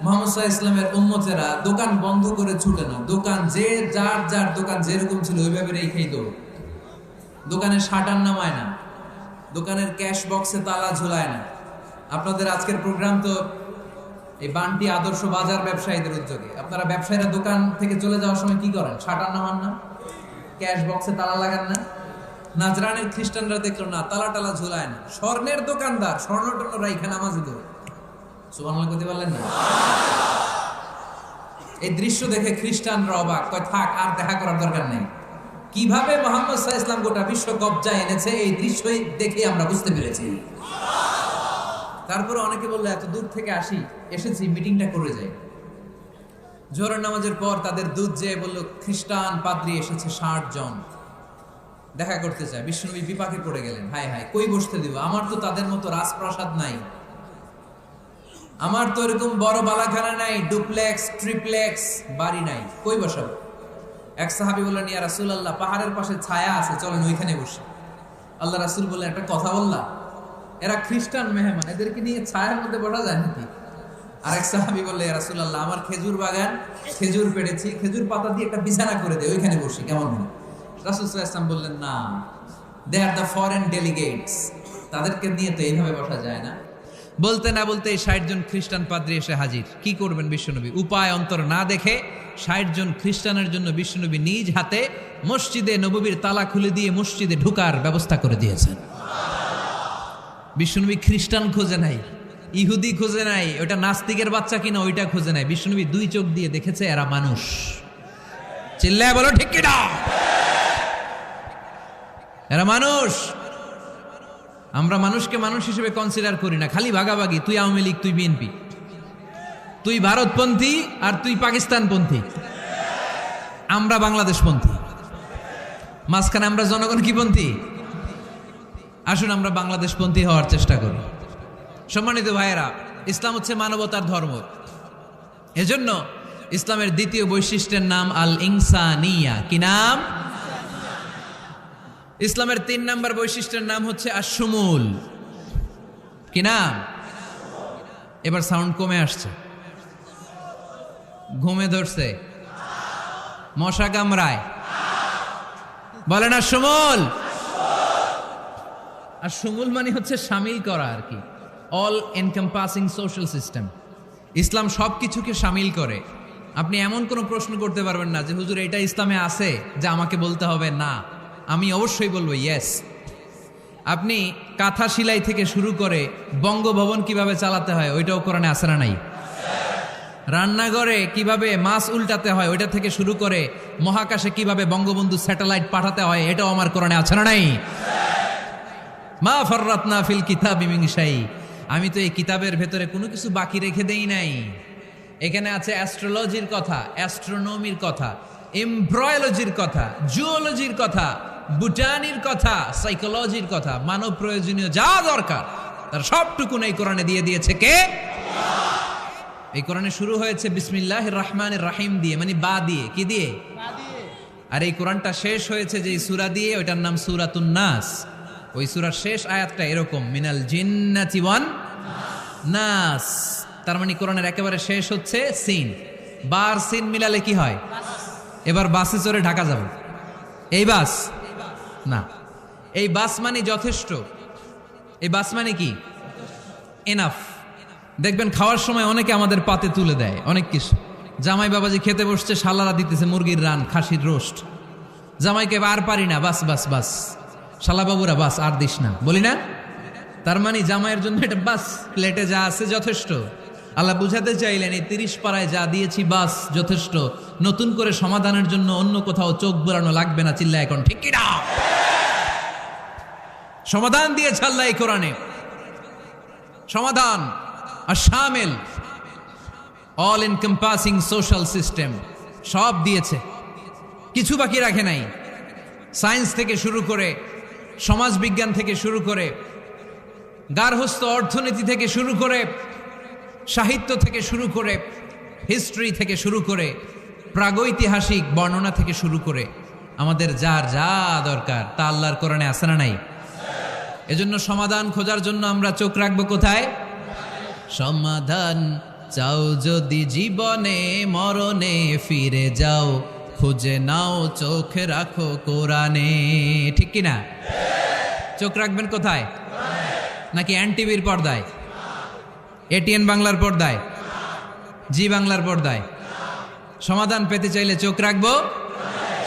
মুহাম্মদ সাল্লাল্লাহু আলাইহি ওয়াসাল্লামের উম্মতেরা দোকান বন্ধ করে ছুটে না, দোকান যে যার যার দোকান যেরকম ছিল ওইভাবে রেখেই দৌড়। দোকানের শাটার নামায় না, দোকানের ক্যাশ বক্সে তালা ঝুলায় না। আপনাদের আজকের প্রোগ্রাম তো এই বান্টি আদর্শ বাজার ব্যবসায়ীদের উদ্যোগে। আপনারা ব্যবসায়ীরা দোকান থেকে চলে যাওয়ার সময় কি করেন? শাটার নামান না, ক্যাশ বক্সে তালা লাগান না। নাজরানের খ্রিস্টানরা দেখলো না, তালা টালা ঝুলায় না। স্বর্ণের দোকানদার স্বর্ণ টর্ণ রাইখা নামাজে দৌড়। সুবহানাল্লাহ করতে পারলেন না? এই দৃশ্য দেখে খ্রিস্টানরা অবাক, কয় থাক আর দেখা করার দরকার নেই। কিভাবে মুহাম্মদ সাল্লাল্লাহু আলাইহি ওয়াসাল্লাম গোটা বিশ্ব কবজায় এনেছে এই দৃশ্যই দেখে আমরা বুঝতে পেরেছি। তারপরে অনেকে বললো এত দূর থেকে এসেছি মিটিংটা করে যাই। জোহরের নামাজের পর তাদের দুধ যেয়ে বললো খ্রিস্টান পাদ্রী এসেছে ৬০ জন দেখা করতে চায়। বিশ্বনবী বিপাকে পড়ে গেলেন, হায় হায় কই বসতে দিব, আমার তো তাদের মতো রাজপ্রাসাদ নাই, আমার তো এরকম বড় বালাখানা নাই, ডুপ্লেক্স ট্রিপ্লেক্স বাড়ি নাই, কই বসাবো? এক সাহাবী বললেন, ইয়া রাসূলুল্লাহ পাহাড়ের পাশে ছায়া আছে, চলেন ওইখানে বসি। আল্লাহ রাসূল বললেন, একটা কথা বললা, এরা খ্রিস্টান মেহমান, এদেরকে নিয়ে ছায়ার মধ্যে বসা যায় নাকি? আরেক সাহাবী বললেন, ইয়া রাসূলুল্লাহ আমার খেজুর বাগান, খেজুর পেড়েছি, খেজুর পাতা দিয়ে একটা বিছানা করে দে, ওইখানে বসি কেমন হয়? রাসূল সাল্লাল্লাহু আলাইহি ওয়াসাল্লাম বললেন না, দে আর দ্য ফরেন ডেলিগেটস, তাদেরকে নিয়ে তো এইভাবে বসা যায় না। বলতে না বলতে 60 জন খ্রিস্টান পাদ্রী এসে হাজির। কি করবেন বিশ্বনবী? উপায় অন্তর না দেখে 60 জন খ্রিস্টানের জন্য বিশ্বনবী নিজ হাতে মসজিদে নববীর তালা খুলে দিয়ে মসজিদে ঢোকার ব্যবস্থা করে দিয়েছেন। বিশ্বনবী খ্রিস্টান খোঁজে নাই, ইহুদি খোঁজে নাই, ওটা নাস্তিকের বাচ্চা কিনা ওইটা খোঁজে নাই। বিশ্বনবী 2 চোখ দিয়ে দেখেছে এরা মানুষ। চিল্লায় বলো ঠিক কিনা? এরা মানুষ। আমরা মানুষকে মানুষ হিসেবে কনসিডার করি না, খালি ভাগাভাগি, তুই আওয়ামী লীগ, তুই বিএনপি, তুই ভারতপন্থী আর তুই পাকিস্তানপন্থী, আমরা বাংলাদেশপন্থী। মাঝখানে আমরা জনগণ কি পন্থী? আসুন আমরা বাংলাদেশপন্থী হওয়ার চেষ্টা করি। সম্মানিত ভাইয়েরা, ইসলাম হচ্ছে মানবতার ধর্ম। এজন্য ইসলামের দ্বিতীয় বৈশিষ্ট্যের নাম আল ইনসানিয়া। কি নাম? ইসলামের 3 নম্বর বৈশিষ্ট্যের নাম হচ্ছে আশ-শুমুল। কি নাম? এবার সাউন্ড কমে আসছে, ঘুমে ধরছে, মশা কামড়ায়, বলেন আশ-শুমুল। আশ-শুমুল মানে হচ্ছে শামিল করা আর কি, অল এনকম্পাসিং সোশ্যাল সিস্টেম। ইসলাম সব কিছুকে শামিল করে। আপনি এমন কোনো প্রশ্ন করতে পারবেন না যে হুজুর এটা ইসলামে আছে যে আমাকে বলতে হবে না, আমি অবশ্যই বলবো ইয়েস। আপনি কাঁথা সেলাই থেকে শুরু করে বঙ্গভবন কিভাবে চালাতে হয় ওইটাও কোরআনে আছে না নাই? রান্নাঘরে কিভাবে মাছ উল্টাতে হয় ওইটা থেকে শুরু করে মহাকাশে কিভাবে বঙ্গবন্ধু স্যাটেলাইট পাঠাতে হয় এটাও আমার কোরআনে আছে না নাই? মা ফাররাতনা ফিল কিতাবি মিন শাই। আমি তো এই কিতাবের ভেতরে কোনো কিছু বাকি রেখে দেই নাই। এখানে আছে অ্যাস্ট্রোলজির কথা, অ্যাস্ট্রোনমির কথা, এমব্রয়োলজির কথা, জুওলজির কথা, বুটানির কথা, সাইকোলজির কথা, মানব প্রয়োজনীয় যা দরকার তার সবটুকুন এই কোরআনে দিয়ে দিয়েছে কে? এই কোরআনে শুরু হয়েছে বিসমিল্লাহির রহমানির রহিম দিয়ে, মানে বা দিয়ে। কি দিয়ে? আর এই কোরআনটা শেষ হয়েছে যে সূরা দিয়ে, ওইটার নাম সূরাতুন নাস। ওই সূরার শেষ আয়াতটা এরকম, মিনাল জিন্নাতি ওয়ান নাস। তার মানে কোরআনের একেবারে শেষ হচ্ছে সিন। বার সিন মিলালে কি হয়? এবার বাসে চড়ে ঢাকা যাব, এই বাস না, এই বাস মানে যথেষ্ট, এই বাস মানে কি? এনাফ। দেখবেন খাওয়ার সময় অনেকে আমাদের পাতে তুলে দেয় অনেক কিছু। জামাই বাবাজি খেতে বসছে, শালারা দিতেছে মুরগির রান, খাসির রোস্ট। জামাইকে আর পারি না, বাস বাস বাস, শালা বাবুরা বাস আর দিস না, বলি না? তার মানে জামাইয়ের জন্য এটা বাস, প্লেটে যা আছে যথেষ্ট। আল্লাহ বুঝাতে চাইলেন এই 30 পাড়ায় যা দিয়েছি বাস যথেষ্ট, নতুন করে সমাধানের জন্য অন্য কোথাও চোখ বোলানো লাগবে না। চিল্লা এখন ঠিক কিনা? সমাধান দিয়েছে আল্লাহ এই কোরআনে, সমাধান আর শামিল, অল এনকম্পাসিং সোশ্যাল সিস্টেম সব দিয়েছে, কিছু বাকি রাখে নাই। সায়েন্স থেকে শুরু করে, সমাজ বিজ্ঞান থেকে শুরু করে, গার্হস্থ্য অর্থনীতি থেকে শুরু করে, সাহিত্য থেকে শুরু করে, হিস্ট্রি থেকে শুরু করে, প্রাগৈতিহাসিক বর্ণনা থেকে শুরু করে আমাদের যার যা দরকার তা আল্লাহর কোরআনে আছে না নাই? এজন্য সমাধান খোঁজার জন্য আমরা চোখ রাখবো কোথায়? সমাধান চাও যদি জীবনে মরণে ফিরে যাও, খুঁজে নাও চোখ রাখো কোরআনে। ঠিক কিনা? চোখ রাখবেন কোথায়? নাকি এনটিভির পর্দায়, এটিএন বাংলার পর্দায়, জি বাংলার পর্দায়? সমাধান পেতে চাইলে চোখ রাখবো।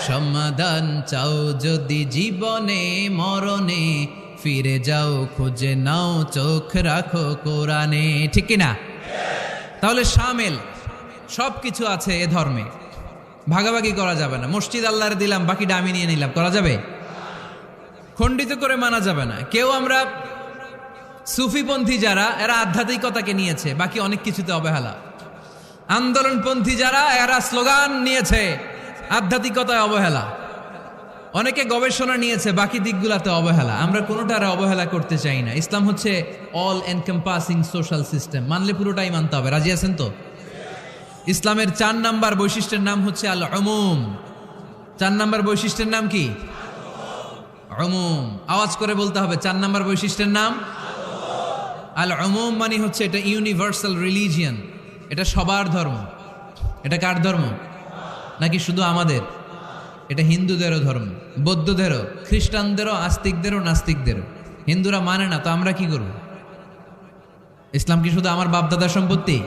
সমাধান চাও যদি জীবনে মরণে ফিরে যাও, খুঁজে নাও চোখ রাখো কোরআনে। ঠিক কিনা? তাহলে শামিল সব কিছু আছে এ ধর্মে, ভাগাভাগি করা যাবে না। মসজিদ আল্লাহরে দিলাম, বাকিটা আমি নিয়ে নিলাম, করা যাবে? খণ্ডিত করে মানা যাবে না। কেউ আমরা সুফিপন্থী যারা, এরা আধ্যাত্মিকতাকে নিয়েছে, বাকি অনেক কিছুতে অবহেলা। আন্দোলনপন্থী যারা, এরা স্লোগান নিয়েছে, আধ্যাত্মিকতায় অবহেলা। অনেকে গবেষণা নিয়েছে, বাকি দিকগুলাতে অবহেলা। আমরা কোনোটারে অবহেলা করতে চাই না। ইসলাম হচ্ছে অল এনকম্পাসিং সোশ্যাল সিস্টেম, মানলে পুরোটাই মানতে হবে। রাজি আছেন তো? ইসলামের 4 নাম্বার বৈশিষ্ট্যের নাম হচ্ছে আল উমুম। 4 নাম্বার বৈশিষ্ট্যের নাম কি? উমুম। আওয়াজ করে বলতে হবে, 4 নাম্বার বৈশিষ্ট্যের নাম আল উমুম। মানে হচ্ছে এটা ইউনিভার্সাল রিলিজিয়ন, এটা সবার ধর্ম। এটা কার ধর্ম? নাকি শুধু আমাদের? এটা হিন্দুদেরও ধর্ম, বৌদ্ধদেরও, খ্রিস্টানদেরও, আস্তিকদেরও, নাস্তিকদেরও। হিন্দুরা মানে না তো আমরা কি করব? ইসলাম কি শুধু আমার বাপদাদার সম্পত্তি?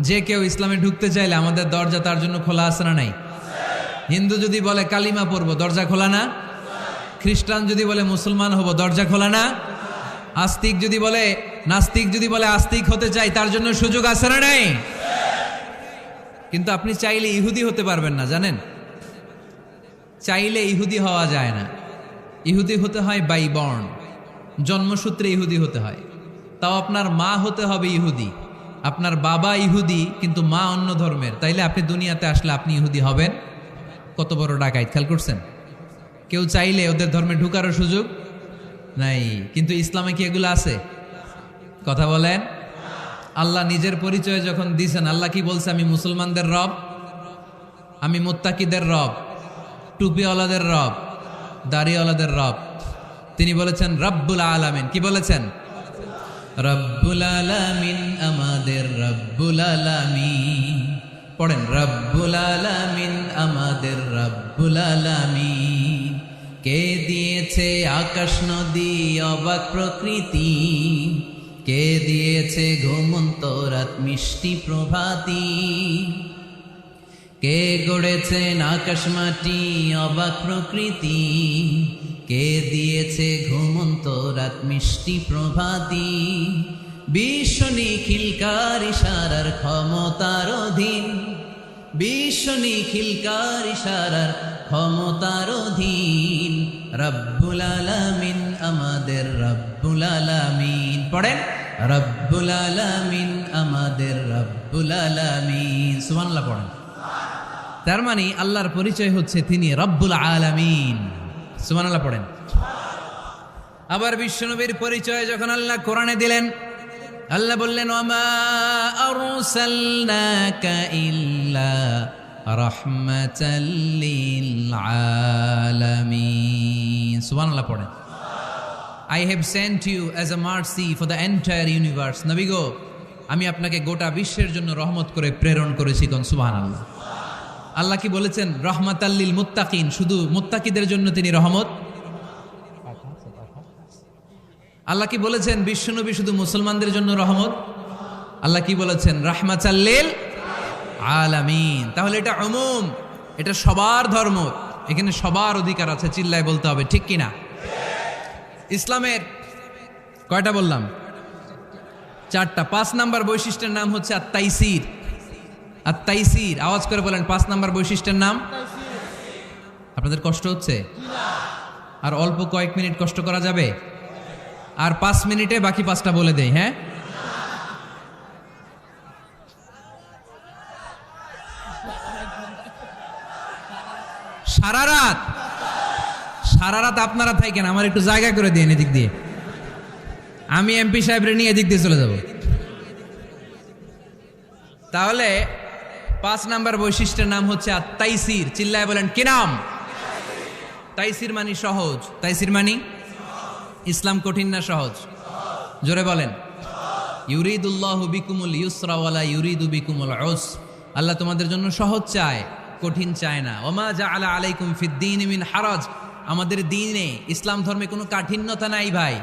যে কেউ ইসলামে ঢুকতে চাইলে আমাদের দরজা তার জন্য খোলা আছে না নাই? হিন্দু যদি বলে কালিমা পড়বো, দরজা খোলা না? খ্রিস্টান যদি বলে মুসলমান হব, দরজা খোলা না? আস্তিক যদি বলে, নাস্তিক যদি বলে আস্তিক হতে চাই, তার জন্য সুযোগ আছে না নাই? কিন্তু আপনি চাইলে ইহুদি হতে পারবেন না, জানেন? চাইলে ইহুদি হওয়া যায় না। ইহুদি হতে হয় বাই বর্ন, জন্মসূত্রে ইহুদি হতে হয়। তাও আপনার মা হতে হবে ইহুদি, আপনার বাবা ইহুদি কিন্তু মা অন্য ধর্মের, তাইলে আপনি দুনিয়াতে আসলে আপনি ইহুদি হবেন? কত বড় ডাকাইত, খেয়াল করছেন? কেউ চাইলে ওদের ধর্মে ঢুকারও সুযোগ নাই। কিন্তু ইসলামে কি এগুলো আছে? কথা বলেন। আল্লাহ নিজের পরিচয় যখন দিয়েছেন, আল্লাহ কি বলছে? আমি মুসলমানদের রব, আমি মুত্তাকিদের রব, টুপিওয়ালাদের রব, দাড়িওয়ালাদের রব। তিনি বলেছেন রব্বুল আলামিন। কি বলেছেন? রব্বুল আলামিন, আমাদের রব্বুল আলামিন। পড়েন, রব্বুল আলামিন, আমাদের রব্বুল আলামিন। কে দিয়েছে আকাশ নদী অবাক প্রকৃতি, কে দিয়েছে ঘুমন্ত রাত মিষ্টি প্রভাতী, কে গড়েছেন আকাশ মাটি অবাক প্রকৃতি, কে দিয়েছে ঘুমন্ত রাত মিষ্টি প্রভাতী। বিশ্ব নিখিলকার ইশারার ক্ষমতার অধীন, বিশ্ব নিখিলকার ইশারার ক্ষমতার অধীন। রব্বুল আলামিন, আমাদের রব্বুল আলামিন। পড়েন, রব্বুল আলামিন, আমাদের রব্বুল আলামিন। সুবহানাল্লাহ পড়েন। তার মানে আল্লাহর পরিচয় হচ্ছে তিনি রব্বুল আলামিন। সুবহানাল্লাহ পড়েন। আবার বিশ্বনবীর পরিচয় যখন আল্লাহ কোরআনে দিলেন, আল্লাহ বললেন ওয়ামা আরসালনাকা ইল্লা রাহমাতাল লিল আলামিন। সুবহানাল্লাহ পড়েন। I have sent you as a mercy for the entire universe. নবী গো, আমি আপনাকে গোটা বিশ্বের জন্য রহমত করে প্রেরণ করেছি। কোন সুবহানাল্লাহ। আল্লাহ কি বলেছেন? রহমাতাল লিল মুত্তাকিন, শুধু মুত্তাকিদের জন্য তিনি রহমত। আল্লাহ কি বলেছেন বিশ্বনবী শুধু মুসলমানদের জন্য রহমত? আল্লাহ কি বলেছেন? রাহমাতাল লিল আলামিন। তাহলে এটা উমুম, এটা সবার ধর্ম, এখানে সবার অধিকার আছে। চিল্লায় বলতে হবে, ঠিক কিনা? ইসলামের কয়টা বললাম? চারটা। 5 নাম্বার বৈশিষ্ট্যের নাম হচ্ছে আত-তাইসির। আত-তাইসির, আওয়াজ করে বলেন, 5 নাম্বার বৈশিষ্ট্যের নাম। আপনাদের কষ্ট হচ্ছে? আর অল্প কয়েক মিনিট কষ্ট করা যাবে? আর 5 মিনিটে বাকি 5টা বলে দেই। হ্যাঁ, সারা রাত আপনারা থাকেন, আমার একটু জায়গা করে দিন এদিক দিয়ে। আমি এমপি সাহেবরে নিয়ে এদিক দিয়ে চলে যাব। তাহলে 5 নাম্বার বৈশিষ্ট্যের নাম হচ্ছে আত-তাইসির। চিল্লায় বলেন, কি নাম? তাইসির মানে সহজ। তাইসির মানে ইসলাম কঠিন না সহজ? জোরে বলেন। ইউরিদুল্লাহু বিকুমুল ইউসরা ওয়ালা ইউরিদু বিকুমুল উসর। আল্লাহ তোমাদের জন্য সহজ চায়, কঠিন চায় না। ওমা জাআলা আলাইকুম ফিদ্দীনি মিন হারাজ। আমাদের দ্বীনে, ইসলাম ধর্মে কোনো কাঠিন্যতা নাই ভাই।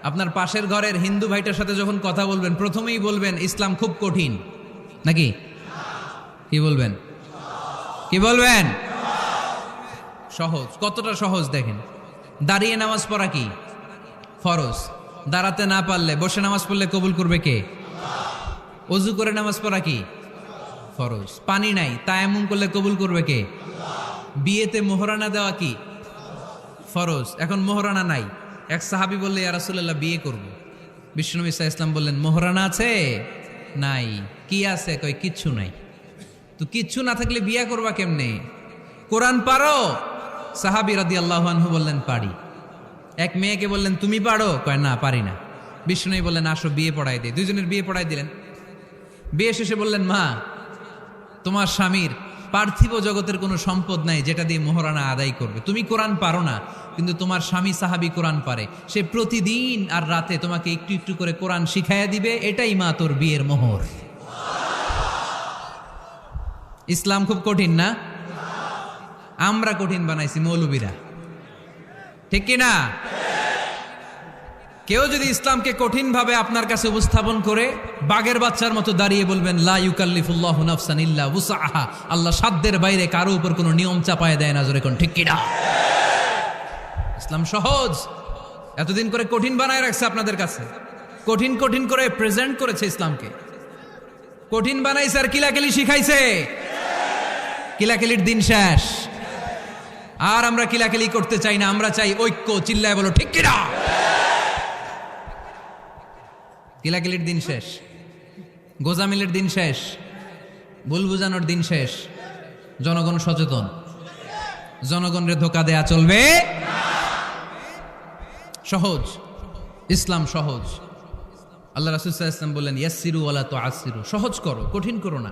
আপনার পাশের ঘরের হিন্দু ভাইটার সাথে যখন কথা বলবেন, প্রথমেই বলবেন ইসলাম খুব কঠিন, নাকি? কি বলবেন? কি বলবেন? সহজ। কতটা সহজ দেখেন। দাঁড়িয়ে নামাজ পড়া কি ফরজ, দাঁড়াতে না পারলে বসে নামাজ পড়লে কবুল করবে কে? ওযু করে নামাজ পড়া কি ফরজ। পানি নাই, তায়াম্মুম করলে কবুল করবে কে? বিয়েতে মোহরানা দেওয়া কি ফরজ। এখন মোহরানা নাই, এক সাহাবী বললে ইয়া রাসূলুল্লাহ বিয়ে করব। বিশ্বনবী সাল্লাল্লাহু আলাইহি ওয়াসাল্লাম বললেন মোহরানা আছে? নাই। কি আছে? কই কিচ্ছু নাই। তো কিচ্ছু না থাকলে বিয়ে করবা কেমনে? কোরআন পারো? সাহাবী রাদিয়াল্লাহু আনহু বললেন পারি। এক মেয়েকে বললেন তুমি পারো? কয় না, পারি না। বিশ্বনবী বললেন আসো বিয়ে পড়াই দিই। দুইজনের বিয়ে পড়াই দিলেন। বিয়ে শেষে বললেন মা, তোমার স্বামীর পার্থিব জগতের কোনো সম্পদ নাই যেটা দিয়ে মোহরানা আদায় করবে। তুমি কোরআন পারো না, কিন্তু তোমার স্বামী সাহাবী কোরআন পারে। সে প্রতিদিন আর রাতে তোমাকে একটু একটু করে কোরআন শিখাইয়া দিবে। এটাই মা তোর বিয়ের মোহর। ইসলাম খুব কঠিন না? আমরা কঠিন বানাইছি মৌলবীরা, ঠিক কিনা? কেউ যদি ইসলামকে কঠিন ভাবে আপনার কাছে উপস্থাপন করে বাঘের বাচ্চার মতো দাঁড়িয়ে বলবেন লা ইউকাল্লিফুল্লাহু নাফসান ইল্লা উসআহা, আল্লাহ সাধ্যের বাইরে কারো উপর কোনো নিয়ম চাপায় দেয় না, জোরে কোন ঠিক কিনা? ইসলাম সহজ, এতদিন করে কঠিন বানায় রাখছে আপনাদের কাছে, কঠিন কঠিন করে প্রেজেন্ট করেছে ইসলামকে, কঠিন বানাইছে আর কিলাকিলি শিখাইছে। কিলাকিলির দিন শেষ, আর আমরা কিলাকিলি করতে চাই না, আমরা চাই ঐক্য। চিল্লায় বলো ঠিক কিনা? কিলাকিলির দিন শেষ, গোজামিলের দিন শেষ, ভুল বুঝানোর দিন শেষ। জনগণ সচেতন, জনগণের ধোকা দেয়া চলবে। সহজ, ইসলাম সহজ। আল্লাহ রাসূল সাল্লাল্লাহু আলাইহি ওয়াসাল্লাম বললেন ইয়াসসিরু ওয়ালা তুআসসিরু, সহজ করো, কঠিন করো না।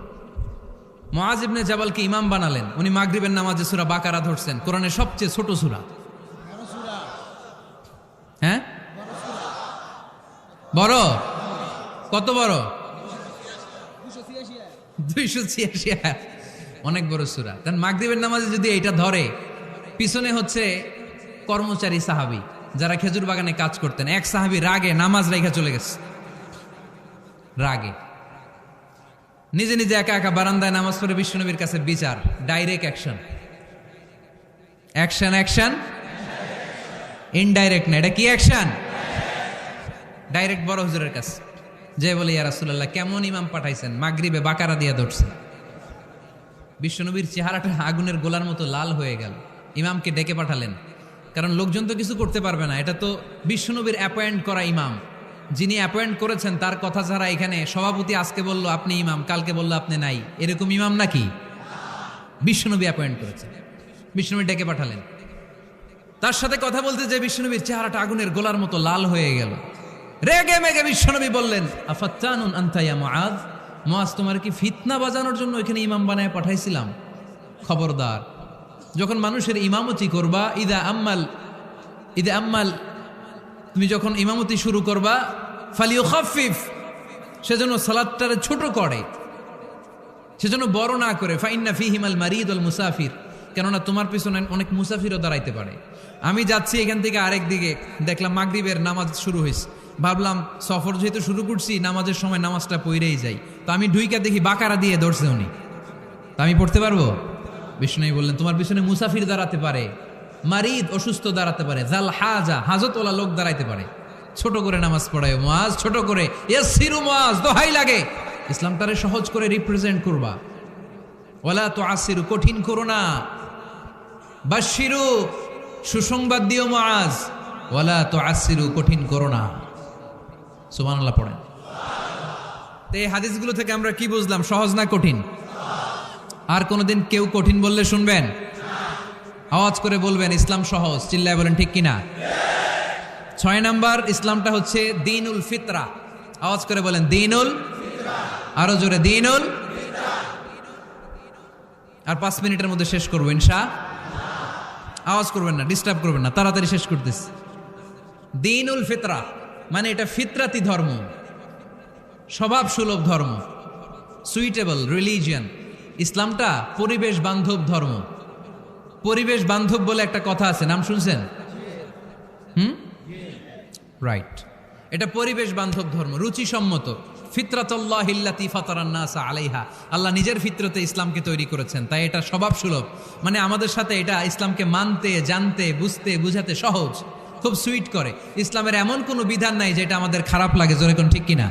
মুআয ইবনে জাবালকে ইমাম বানালেন, উনি মাগরিবের নামাজে সূরা বাকারা ধরছেন, কোরআনের সবচেয়ে ছোট সূরা। হ্যাঁ বড়, কত বড়? 286 আয়াত, অনেক বড় সূরা। কারণ মাগরিবের নামাজে যদি এটা ধরে, পিছনে হচ্ছে কর্মচারী সাহাবী যারা খেজুর বাগানে কাজ করতেন, এক সাহাবী রাগে নামাজ রাইখা চলে গেছে, রাগে নিজে নিজে একা একা বারান্দায় নামাজ পড়ে বিশ্বনবীর কাছে বিচার, direct action. Action action, indirect না, এটা কি অ্যাকশন? ডাইরেক্ট বড় হুজুরের কাছে যে বলে ইয়া রাসূলুল্লাহ কেমন ইমাম পাঠাইছেন, মাগরিবে বাকারা দিয়া ধরছে। বিশ্বনবীর চেহারাটা আগুনের গোলার মতো লাল হয়ে গেল। ইমামকে ডেকে পাঠালেন, কারণ লোকজন তো কিছু করতে পারবে না, এটা তো বিশ্বনবীর অ্যাপয়েন্ট করা ইমাম। যিনি অ্যাপয়েন্ট করেছেন তার কথা ছাড়া এখানে সভাপতি আজকে বলল আপনি ইমাম, কালকে বলল আপনি নাই, এরকম ইমাম নাকি? বিশ্বনবী অ্যাপয়েন্ট করেছেন। বিশ্বনবী ডেকে পাঠালেন, তার সাথে কথা বলতে যে বিশ্বনবীর চেহারাটা আগুনের গোলার মতো লাল হয়ে গেল। রেগে মেগে বিশ্বনবী বললেন আফাত্তানুন আনতা ইয়া মুআয, মুআয তোমার কি ফিতনা বাজানোর জন্য এখানে ইমাম বানায় পাঠাইছিলাম? খবরদার, যখন মানুষের ইমামতি করবা, ইদা আম্মাল তুমি যখন ইমামতি শুরু করবা, ফালিউখাফফিফ, সেজন্য সালাতটারে ছোট করে, সেজন্য বড় না করে। ফাইন্না ফীহিমাল মারিদ ওয়াল মুসাফির, কেননা তোমার পিছনে অনেক মুসাফিরও দাঁড়াইতে পারে। আমি যাচ্ছি এখান থেকে আরেক দিকে, দেখলাম মাগরিবের নামাজ শুরু হয়েছে, ভাবলাম সফর যেহেতু শুরু করছি নামাজের সময় নামাজটা পড়েই যাই, তো আমি ঢুইকা দেখি বাকারা দিয়ে ধরছে উনি, তা আমি পড়তে পারবো? বিষ্ণু বললেন তোমার পিছনে মুসাফির দাঁড়াতে পারে, মারিদ অসুস্থ দাঁড়াতে পারে, জাল হাজা হাজতওয়ালা লোক দাঁড়াইতে পারে। ছোট করে নামাজ পড়ায় মুআয, ছোট করে। ইয়াসসিরু মুআয, দোহাই লাগে, ইসলামটারে সহজ করে রিপ্রেজেন্ট করবা। ওয়ালা তুআসসিরু, কঠিন করো না। বাশশিরু, সুসংবাদ দিও মুআয, ওয়ালা তুআসসিরু, কঠিন করো না। সুবহানাল্লাহ পড়েন। তো এই হাদিসগুলো থেকে আমরা কি বুঝলাম? সহজ না কঠিন? আর কোনোদিন কেউ কঠিন বললে শুনবেন? আওয়াজ করে বলবেন ইসলাম সহজ, চিল্লায় বলেন ঠিক কিনা? 6 নাম্বার, ইসলামটা হচ্ছে দ্বীনুল ফিতরা। আওয়াজ করে বলেন দ্বীনুল ফিতরা, আরো জোরে দ্বীনুল ফিতরা। আর 5 মিনিটের মধ্যে শেষ করবো ইনশাআল্লাহ। আওয়াজ করবেন না, ডিস্টার্ব করবেন না, তাড়াতাড়ি শেষ করতেছি। দ্বীনুল ফিতরা মানে এটা ফিতরাতি ধর্ম, স্বভাব সুলভ ধর্ম, সুইটেবল রিলিজিয়ান। ইসলামটা পরিবেশ বান্ধব ধর্ম। পরিবেশ বান্ধব বলে একটা কথা আছে, নাম শুনছেন? রাইট, এটা পরিবেশ বান্ধব ধর্ম, রুচিসম্মত। ফিতরাতুল্লাহিল্লাতী ফাতারান নাসা আলাইহা, আল্লাহ নিজের ফিতরতে ইসলামকে তৈরি করেছেন, তাই এটা স্বভাব সুলভ। মানে আমাদের সাথে এটা ইসলামকে মানতে, জানতে, বুঝতে, বুঝাতে সহজ, খুব সুইট করে। ইসলামের এমন কোনো বিধান নাই যেটা আমাদের খারাপ লাগে, জোরে কোন ঠিক কিনা?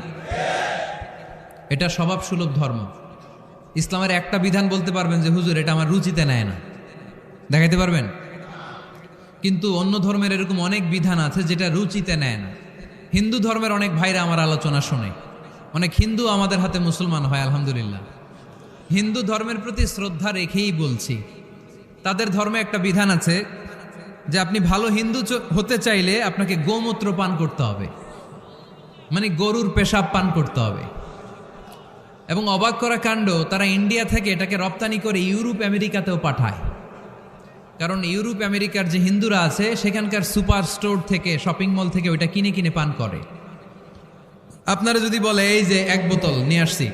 এটা স্বভাব সুলভ ধর্ম। ইসলামের একটা বিধান বলতে পারবেন যে হুজুর এটা আমার রুচিতে নেয় না, দেখাইতে পারবেন? কিন্তু অন্য ধর্মের এরকম অনেক বিধান আছে যেটা রুচিতে নেয় না। হিন্দু ধর্মের অনেক ভাইরা আমার আলোচনা শোনে, অনেক হিন্দু আমাদের হাতে মুসলমান হয় আলহামদুলিল্লাহ। হিন্দু ধর্মের প্রতি শ্রদ্ধা রেখেই বলছি, তাদের ধর্মে একটা বিধান আছে যে আপনি ভালো হিন্দু হতে চাইলে আপনাকে গোমূত্র পান করতে হবে, মানে গরুর পেশাব পান করতে হবে। এবং অবাক করা কাণ্ড, তারা ইন্ডিয়া থেকে এটাকে রপ্তানি করে ইউরোপ আমেরিকাতেও পাঠায়। কারণ ইউরোপ আমেরিকার যে হিন্দুরা আছে সেখানকার সুপার স্টোর থেকে, শপিং মল থেকে ওইটা কিনে কিনে পান করে। আপনারা যদি বলে এই যে 1 বোতল নিয়ে আসছি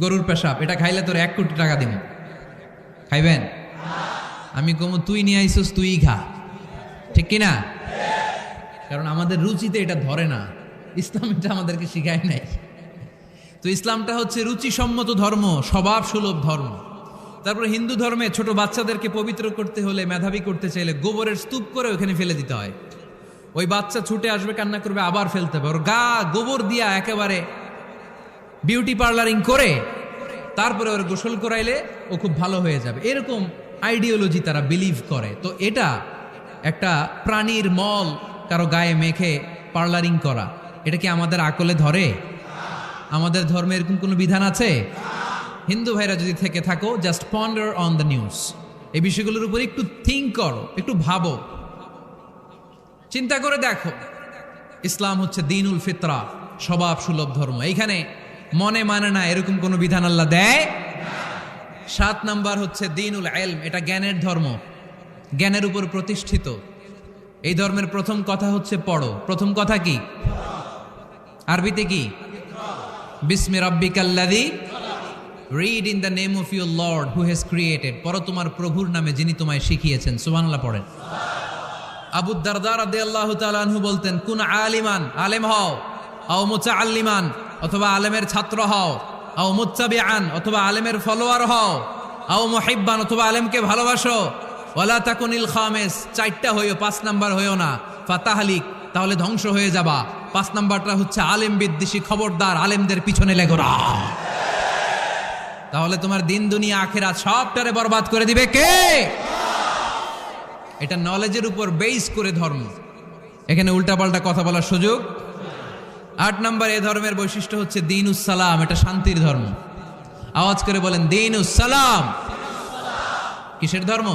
গরুর পেশাব, এটা খাইলে তোর 1 কোটি টাকা দিব, খাইবেন? আমি কমু তুই নিয়ে আইসোস তুই খা, ঠিক কিনা? কারণ আমাদের রুচিতে এটা ধরে না, ইসলাম এটা আমাদেরকে শিখায় নাই। তো ইসলামটা হচ্ছে রুচিসম্মত ধর্ম, স্বভাব সুলভ ধর্ম। তারপরে হিন্দু ধর্মে ছোট বাচ্চাদেরকে পবিত্র করতে হলে, মেধাবী করতে চাইলে গোবরের স্তূপ করে ওখানে ফেলে দিতে হয়। ওই বাচ্চা ছুটে আসবে, কান্না করবে, আবার ফেলতে হবে। ওর গা গোবর দিয়া একেবারে বিউটি পার্লারিং করে তারপরে ওর গোসল করাইলে ও খুব ভালো হয়ে যাবে, এরকম আইডিওলজি তারা বিলিভ করে। তো এটা একটা প্রাণীর মল কারো গায়ে মেখে পার্লারিং করা, এটা কি আমাদের আকলে ধরে? আমাদের ধর্মে এরকম কোনো বিধান আছে? হিন্দু ভাইরা যদি থেকে থাকো, just ponder on the news, এই বিষয়গুলোর উপর একটু থিঙ্ক করো, একটু ভাবো, চিন্তা করে দেখো। ইসলাম হচ্ছে দ্বীনুল ফিতরা, স্বভাব সুলভ ধর্ম। এইখানে মনে মানে না এরকম কোনো বিধান আল্লাহ দেয়। 7 নাম্বার হচ্ছে দ্বীনুল ইলম, এটা জ্ঞানের ধর্ম, জ্ঞানের উপর প্রতিষ্ঠিত। এই ধর্মের প্রথম কথা হচ্ছে পড়ো। প্রথম কথা কি? আরবিতে কি? বিসমি রাব্বিকাল্লাযী, read in the name of your lord who has created. পড়ো তোমার প্রভুর নামে যিনি তোমায় শিখিয়েছেন। সুবহানাল্লাহ পড়েন। আবু দারদা রাদিয়াল্লাহু তাআলা আনহু বলতেন, কুন আলিমান, আলেম হও, আও মুতাআল্লিমান, অথবা আলেমের ছাত্র হও, আও মুত্তাবিআন, অথবা আলেমের ফলোয়ার হও, আও মুহিব্বান, অথবা আলেমকে ভালোবাসো, ওয়ালা তাকুনিল খামিস, 4টা হইও, 5 নাম্বার হইও না, ফাতাহলিক, তাহলে ধ্বংস হয়ে যাবা। 5 নাম্বারটা হচ্ছে আলেম বিদ্বেষী, খবরদার আলেমদের পিছনে লেগো না, তাহলে তোমার দিন দুনিয়া আখিরাত সবটারে বরবাদ করে দিবে কে? এটা নলেজের উপর বেস করে ধর্ম, এখানে উল্টাপাল্টা কথা বলার সুযোগ। 8 নাম্বার এ ধর্মের বৈশিষ্ট্য হচ্ছে দ্বীনুস সালাম, এটা শান্তির ধর্ম। আওয়াজ করে বলেন দ্বীনুস সালাম। কিসের ধর্ম?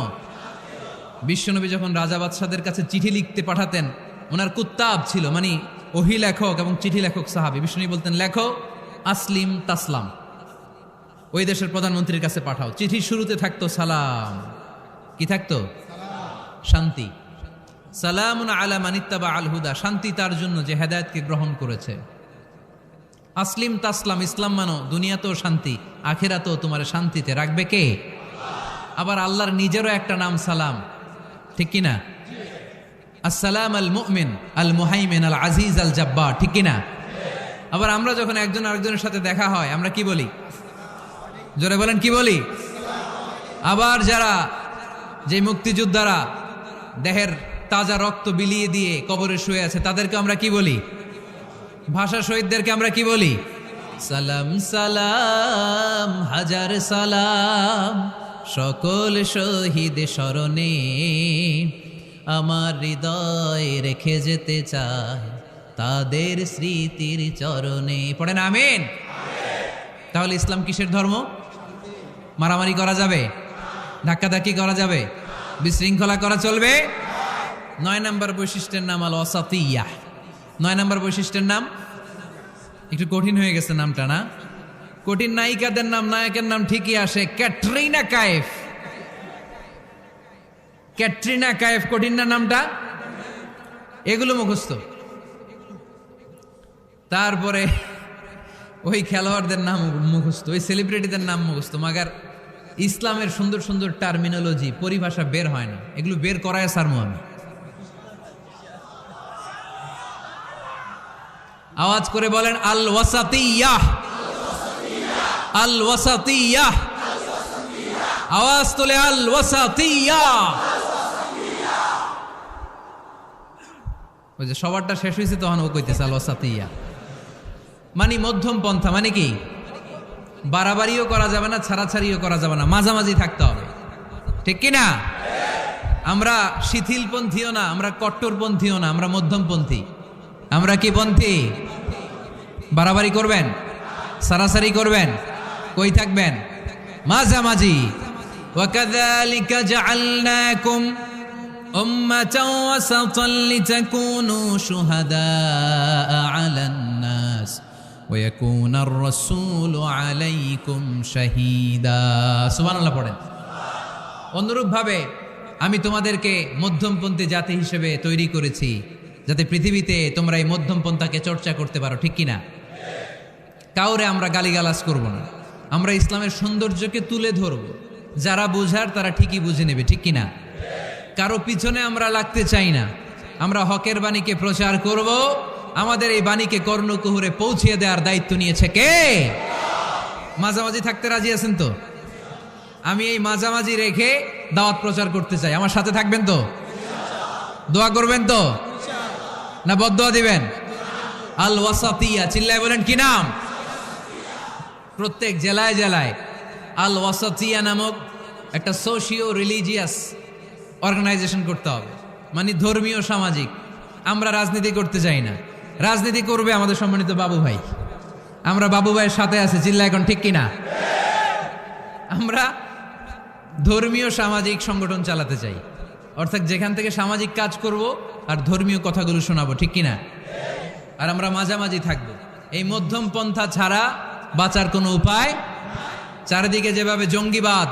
বিশ্বনবী যখন রাজা বাদশাদের কাছে চিঠি লিখতে পাঠাতেন, ওনার কুত্তাব ছিল, মানে ওহী লেখক এবং চিঠি লেখক সাহাবী। বিশ্বনবী বলতেন, লেখো আসলিম তাসলাম, ওই দেশের প্রধানমন্ত্রীর কাছে পাঠাও। চিঠির শুরুতে থাকতো সালাম, কি থাকতো? শান্তি। সালামুন আলা মান ইত্তাবা আল হুদা, শান্তি তার জন্য যে হেদায়েতকে গ্রহণ করেছে। আসলিম তাসলাম, ইসলাম মানো, দুনিয়াতেও শান্তি, আখিরাতেও তোমার শান্তিতে রাখবে কে? আবার আল্লাহর নিজেরও একটা নাম সালাম, ঠিক কিনা? আসসালাম আল মুমিন আল মুহাইমিন আল আজিজ আল জাব্বার, ঠিক কিনা? আবার আমরা যখন একজন আরেকজনের সাথে দেখা হয় আমরা কি বলি? জোরে বলেন, কি বলি? আবার যারা, যে মুক্তিযোদ্ধারা দেহের তাজা রক্ত বিলিয়ে দিয়ে কবরে শুয়ে আছে, তাদেরকে আমরা কি বলি? ভাষা শহীদদেরকে আমরা কি বলি? সালাম সালাম হাজার সালাম, সকল শহীদ স্মরণে আমার হৃদয় রেখে যেতে চায় তাদের স্মৃতির চরণে। পড়েন আমিন। তাহলে ইসলাম কিসের ধর্ম? মারামারি করা যাবে? ধাক্কাধাক্কি করা যাবে? বিশৃঙ্খলা করা চলবে? 9 নাম্বার বৈশিষ্ট্যের নাম আল ওয়াসাতিয়্যাহ। 9 নাম্বার বৈশিষ্ট্যের নাম, একটু কঠিন হয়ে গেছে নামটা না? কঠিন নায়িকাদের নাম, নায়কের নাম ঠিকই আসে, ক্যাটরিনা কাইফ। ক্যাটরিনা কাইফ, কঠিন না নামটা? এগুলো মুখস্থ। তারপরে ওই খেলোয়াড়দের নাম মুখস্থ, ওই সেলিব্রিটিদের নাম মুখস্থ, মাগার ইসলামের সুন্দর সুন্দর টার্মিনোলজি, পরিভাষা বের হয় না। এগুলো বের করায় সারমু আমি। আওয়াজ করে বলেন আল ওয়াসাতিয়্যাহ, আল ওয়াসাতিয়্যাহ, আওয়াজ তোলে আল ওয়াসাতিয়্যাহ। ওই যে সবারটা শেষ হয়েছে তখন ও কইতেছে আল ওয়াসাতিয়্যাহ, মানে মধ্যম পন্থা। মানে কি? বাড়াবাড়িও করা যাবে না, ছাড়াছাড়িও করা যাবে না, মাঝামাঝি থাকতে হবে, ঠিক কিনা? আমরা শিথিলপন্থীও না, আমরা কট্টরপন্থীও না, আমরা মধ্যমপন্থী। আমরা কি পন্থী? বাড়াবাড়ি করবেন, সারাসারি করবেন, কই থাকবেন? মাঝামাঝি। ওয়াকাযালিকা জাআলনাকুম উম্মাতাও ওয়াসাতান লিতাকুনু শুহাদাআ আলান নাস ওয়া ইয়াকুনার রাসূলু আলাইকুম শাহীদা। সুবহানাল্লাহ পড়েন। অনুরূপভাবে আমি তোমাদেরকে মধ্যমপন্থী জাতি হিসেবে তৈরি করেছি, যাতে পৃথিবীতে তোমরা এই মধ্যমপন্থাকে চর্চা করতে পারো, ঠিক কিনা? কাউরে আমরা গালিগালাজ করব না, আমরা ইসলামের সৌন্দর্যকে তুলে ধরব, যারা বুঝার তারা ঠিকই বুঝে নেবে, ঠিক কিনা? কারো পিছনে আমরা লাগতে চাই না। আমরা হকের বাণীকে প্রচার করব। আমাদের এই বাণীকে কর্ণকুহরে পৌঁছিয়ে দেওয়ার দায়িত্ব নিয়েছে কে? মাঝামাঝি থাকতে রাজি আছেন তো? আমি এই মাঝামাঝি রেখে দাওয়াত প্রচার করতে চাই। আমার সাথে থাকবেন তো? দোয়া করবেন তো? না বদদোয়া দিবেন? আল ওয়াসাতিয়া, চিল্লায় বলেন কি নাম? প্রত্যেক জেলায় জেলায় আল ওয়াসাতিয়া নামক একটা সোশিও রিলিজিয়াস অর্গানাইজেশন করতে হবে, মানে ধর্মীয় সামাজিক। আমরা রাজনীতি করতে চাই না। রাজনীতি করবে আমাদের সম্মানিত বাবু ভাই। আমরা বাবু ভাইয়ের সাথে আছি, চিল্লা এখন ঠিক কিনা? আমরা ধর্মীয় সামাজিক সংগঠন চালাতে চাই, অর্থাৎ যেখান থেকে সামাজিক কাজ করব আর ধর্মীয় কথাগুলো শোনাবো, ঠিক কিনা? আর আমরা মাঝামাঝি থাকব। এই মধ্যম পন্থা ছাড়া বাঁচার কোনো উপায়। চারিদিকে যেভাবে জঙ্গিবাদ,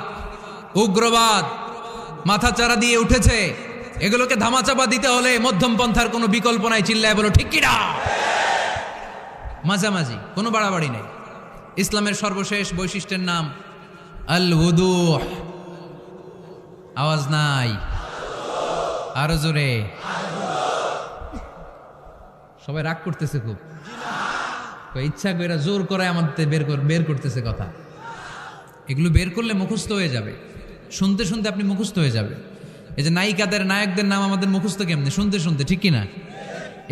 উগ্রবাদ মাথাচাড়া দিয়ে উঠেছে, এগুলোকে ধামাচাপা দিতে হলে মধ্যম পন্থার কোনো বিকল্প নাই, চিল্লায় বলো ঠিক কিনা? মাঝামাঝি, কোনো বাড়াবাড়ি নেই। ইসলামের সর্বশেষ বৈশিষ্ট্যের নাম আল উদুহ। আওয়াজ নাই, আরো জোরে। সবাই রাগ করতেছে খুব, ইচ্ছা করে জোর করে আমাদের বের করতেছে কথা। এগুলো বের করলে মুখস্থ হয়ে যাবে, শুনতে শুনতে আপনি মুখস্থ হয়ে যাবে। এই যে নায়িকাদের নায়কদের নাম আমাদের মুখস্থ কেমনে? শুনতে শুনতে, ঠিক কিনা?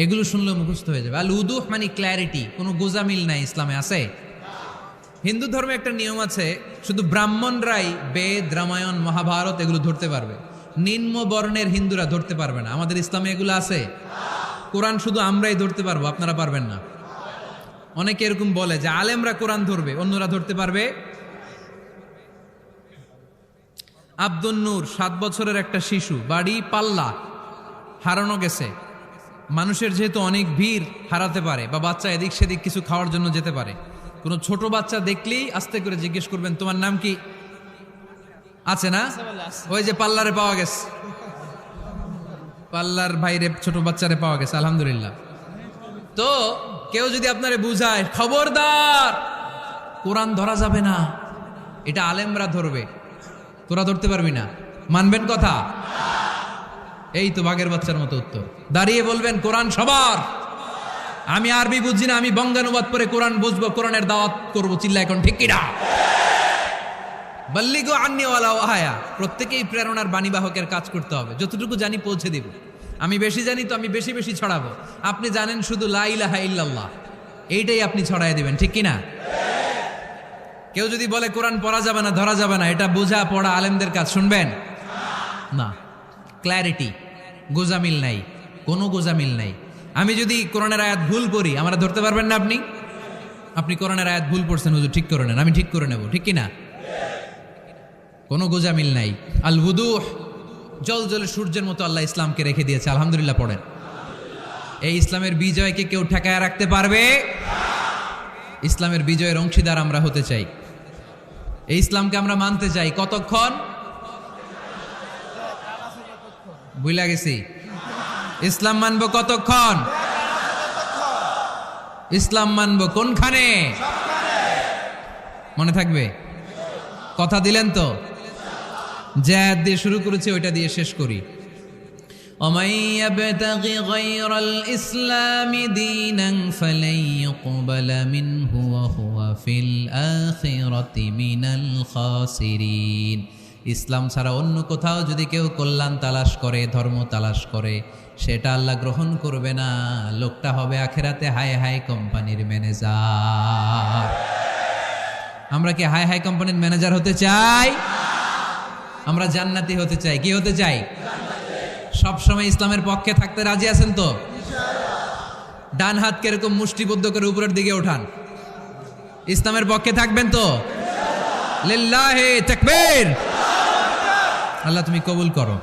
এগুলো শুনলেও মুখস্থ হয়ে যাবে। আল উদুহ মানে ক্ল্যারিটি, কোনো গোজামিল নাই ইসলামে আছে। হিন্দু ধর্মে একটা নিয়ম আছে, শুধু ব্রাহ্মণরাই বেদ, রামায়ণ, মহাভারত এগুলো ধরতে পারবে, নিম্ন বর্ণের হিন্দুরা ধরতে পারবে না। আমাদের ইসলামে এগুলো আছে। কোরআন শুধু আমরাই ধরতে পারবো, আপনারা পারবেন না। অনেকে এরকম বলে যে আলেমরা কোরআন ধরবে, অন্যরা ধরতে পারবে। আব্দুল নূর 7 বছরের একটা শিশু, বাড়ি পাল্লা, হারানো গেছে। মানুষের যেহেতু অনেক ভিড় হারাতে পারে, বা বাচ্চা এদিক সেদিক কিছু খাওয়ার জন্য যেতে পারে, কোনো ছোট বাচ্চা দেখলেই আস্তে করে জিজ্ঞেস করবেন তোমার নাম কি? আছে না? ওই যে পাল্লারে পাওয়া গেছে, পাল্লার বাইরে ছোট বাচ্চারে পাওয়া গেছে, আলহামদুলিল্লাহ। তো কেউ যদি আপনারে বুঝায় খবরদার কোরআন ধরা যাবে না, এটা আলেমরা ধরবে, তোরা ধরতে পারবি না, মানবেন কথা? এই তো বাঘের বাচ্চার মতো উত্তর। দাঁড়িয়ে বলবেন কোরআন সবার। আমি আরবি বুঝি না, আমি বঙ্গানুবাদ পরে কোরআন বুঝবো, কোরআনের দাওয়াত করবো, চিল্লা এখন ঠিক কিনা? বাল্লিগু আন্নি ওয়ালাউ আয়া। প্রত্যেকেই প্রেরণার বাণীবাহকের কাজ করতে হবে। যতটুকু জানি পৌঁছে দিব। আমি বেশি জানি তো আমি বেশি বেশি ছড়াবো। আপনি জানেন শুধু লা ইলাহা ইল্লাল্লাহ, এইটাই আপনি ছড়াই দিবেন, ঠিক কিনা? কেউ যদি বলে কোরআন পড়া যাবে না, ধরা যাবে না, এটা বোঝা পড়া আলেমদের কাজ, শুনবেন না। ক্ল্যারিটি, গোজামিল নাই, কোনো গোজামিল নাই। আমি যদি কোরআনের আয়াত ভুল করি, আমরা ধরতে পারবেন না। আপনি কোরআনের আয়াত ভুল পড়ছেন, হুজুর ঠিক করে নেন, আমি ঠিক করে নেব, ঠিক কিনা? কোনো গোজামিল নাই। আল উদুহ, জল জলে সূর্যের মতো আল্লাহ ইসলামকে রেখে দিয়েছে, আলহামদুলিল্লাহ পড়েন। এই ইসলামের বিজয়কে কেউ ঠেকায় রাখতে পারবে? ইসলামের বিজয়ের অংশীদার আমরা হতে চাই। এই ইসলামকে আমরা মানতে চাই। কতক্ষণ? বুঝলা গেছি। ইসলাম মানবো কতক্ষণ? ইসলাম মানবো কোনখানে? মনে থাকবে? কথা দিলেন তো? যে আয়াত দিয়ে শুরু করেছি ওইটা দিয়ে শেষ করি। ومن يبتغي غير الإسلام دينا فلن يقبل منه وهو في الآخرة من الخاسرين। ইসলাম ছাড়া অন্য কোথাও যদি কেউ কল্যাণ তালাশ করে, ধর্ম তালাশ করে, সেটা আল্লাহ গ্রহণ করবে না। লোকটা হবে আখেরাতে হাই হাই কোম্পানির ম্যানেজার। আমরা কি হাই হাই কোম্পানির ম্যানেজার হতে চাই? আমরা জান্নাতি হতে চাই। কি হতে চাই? সবসময় ইসলামের পক্ষে থাকতে রাজি আছেন তো? ডান হাত কিরকম মুষ্টিবদ্ধ করে উপরের দিকে ওঠান। ইসলামের পক্ষে থাকবেন তো? লিল্লাহি তাকবীর। আল্লাহ তুমি কবুল করো।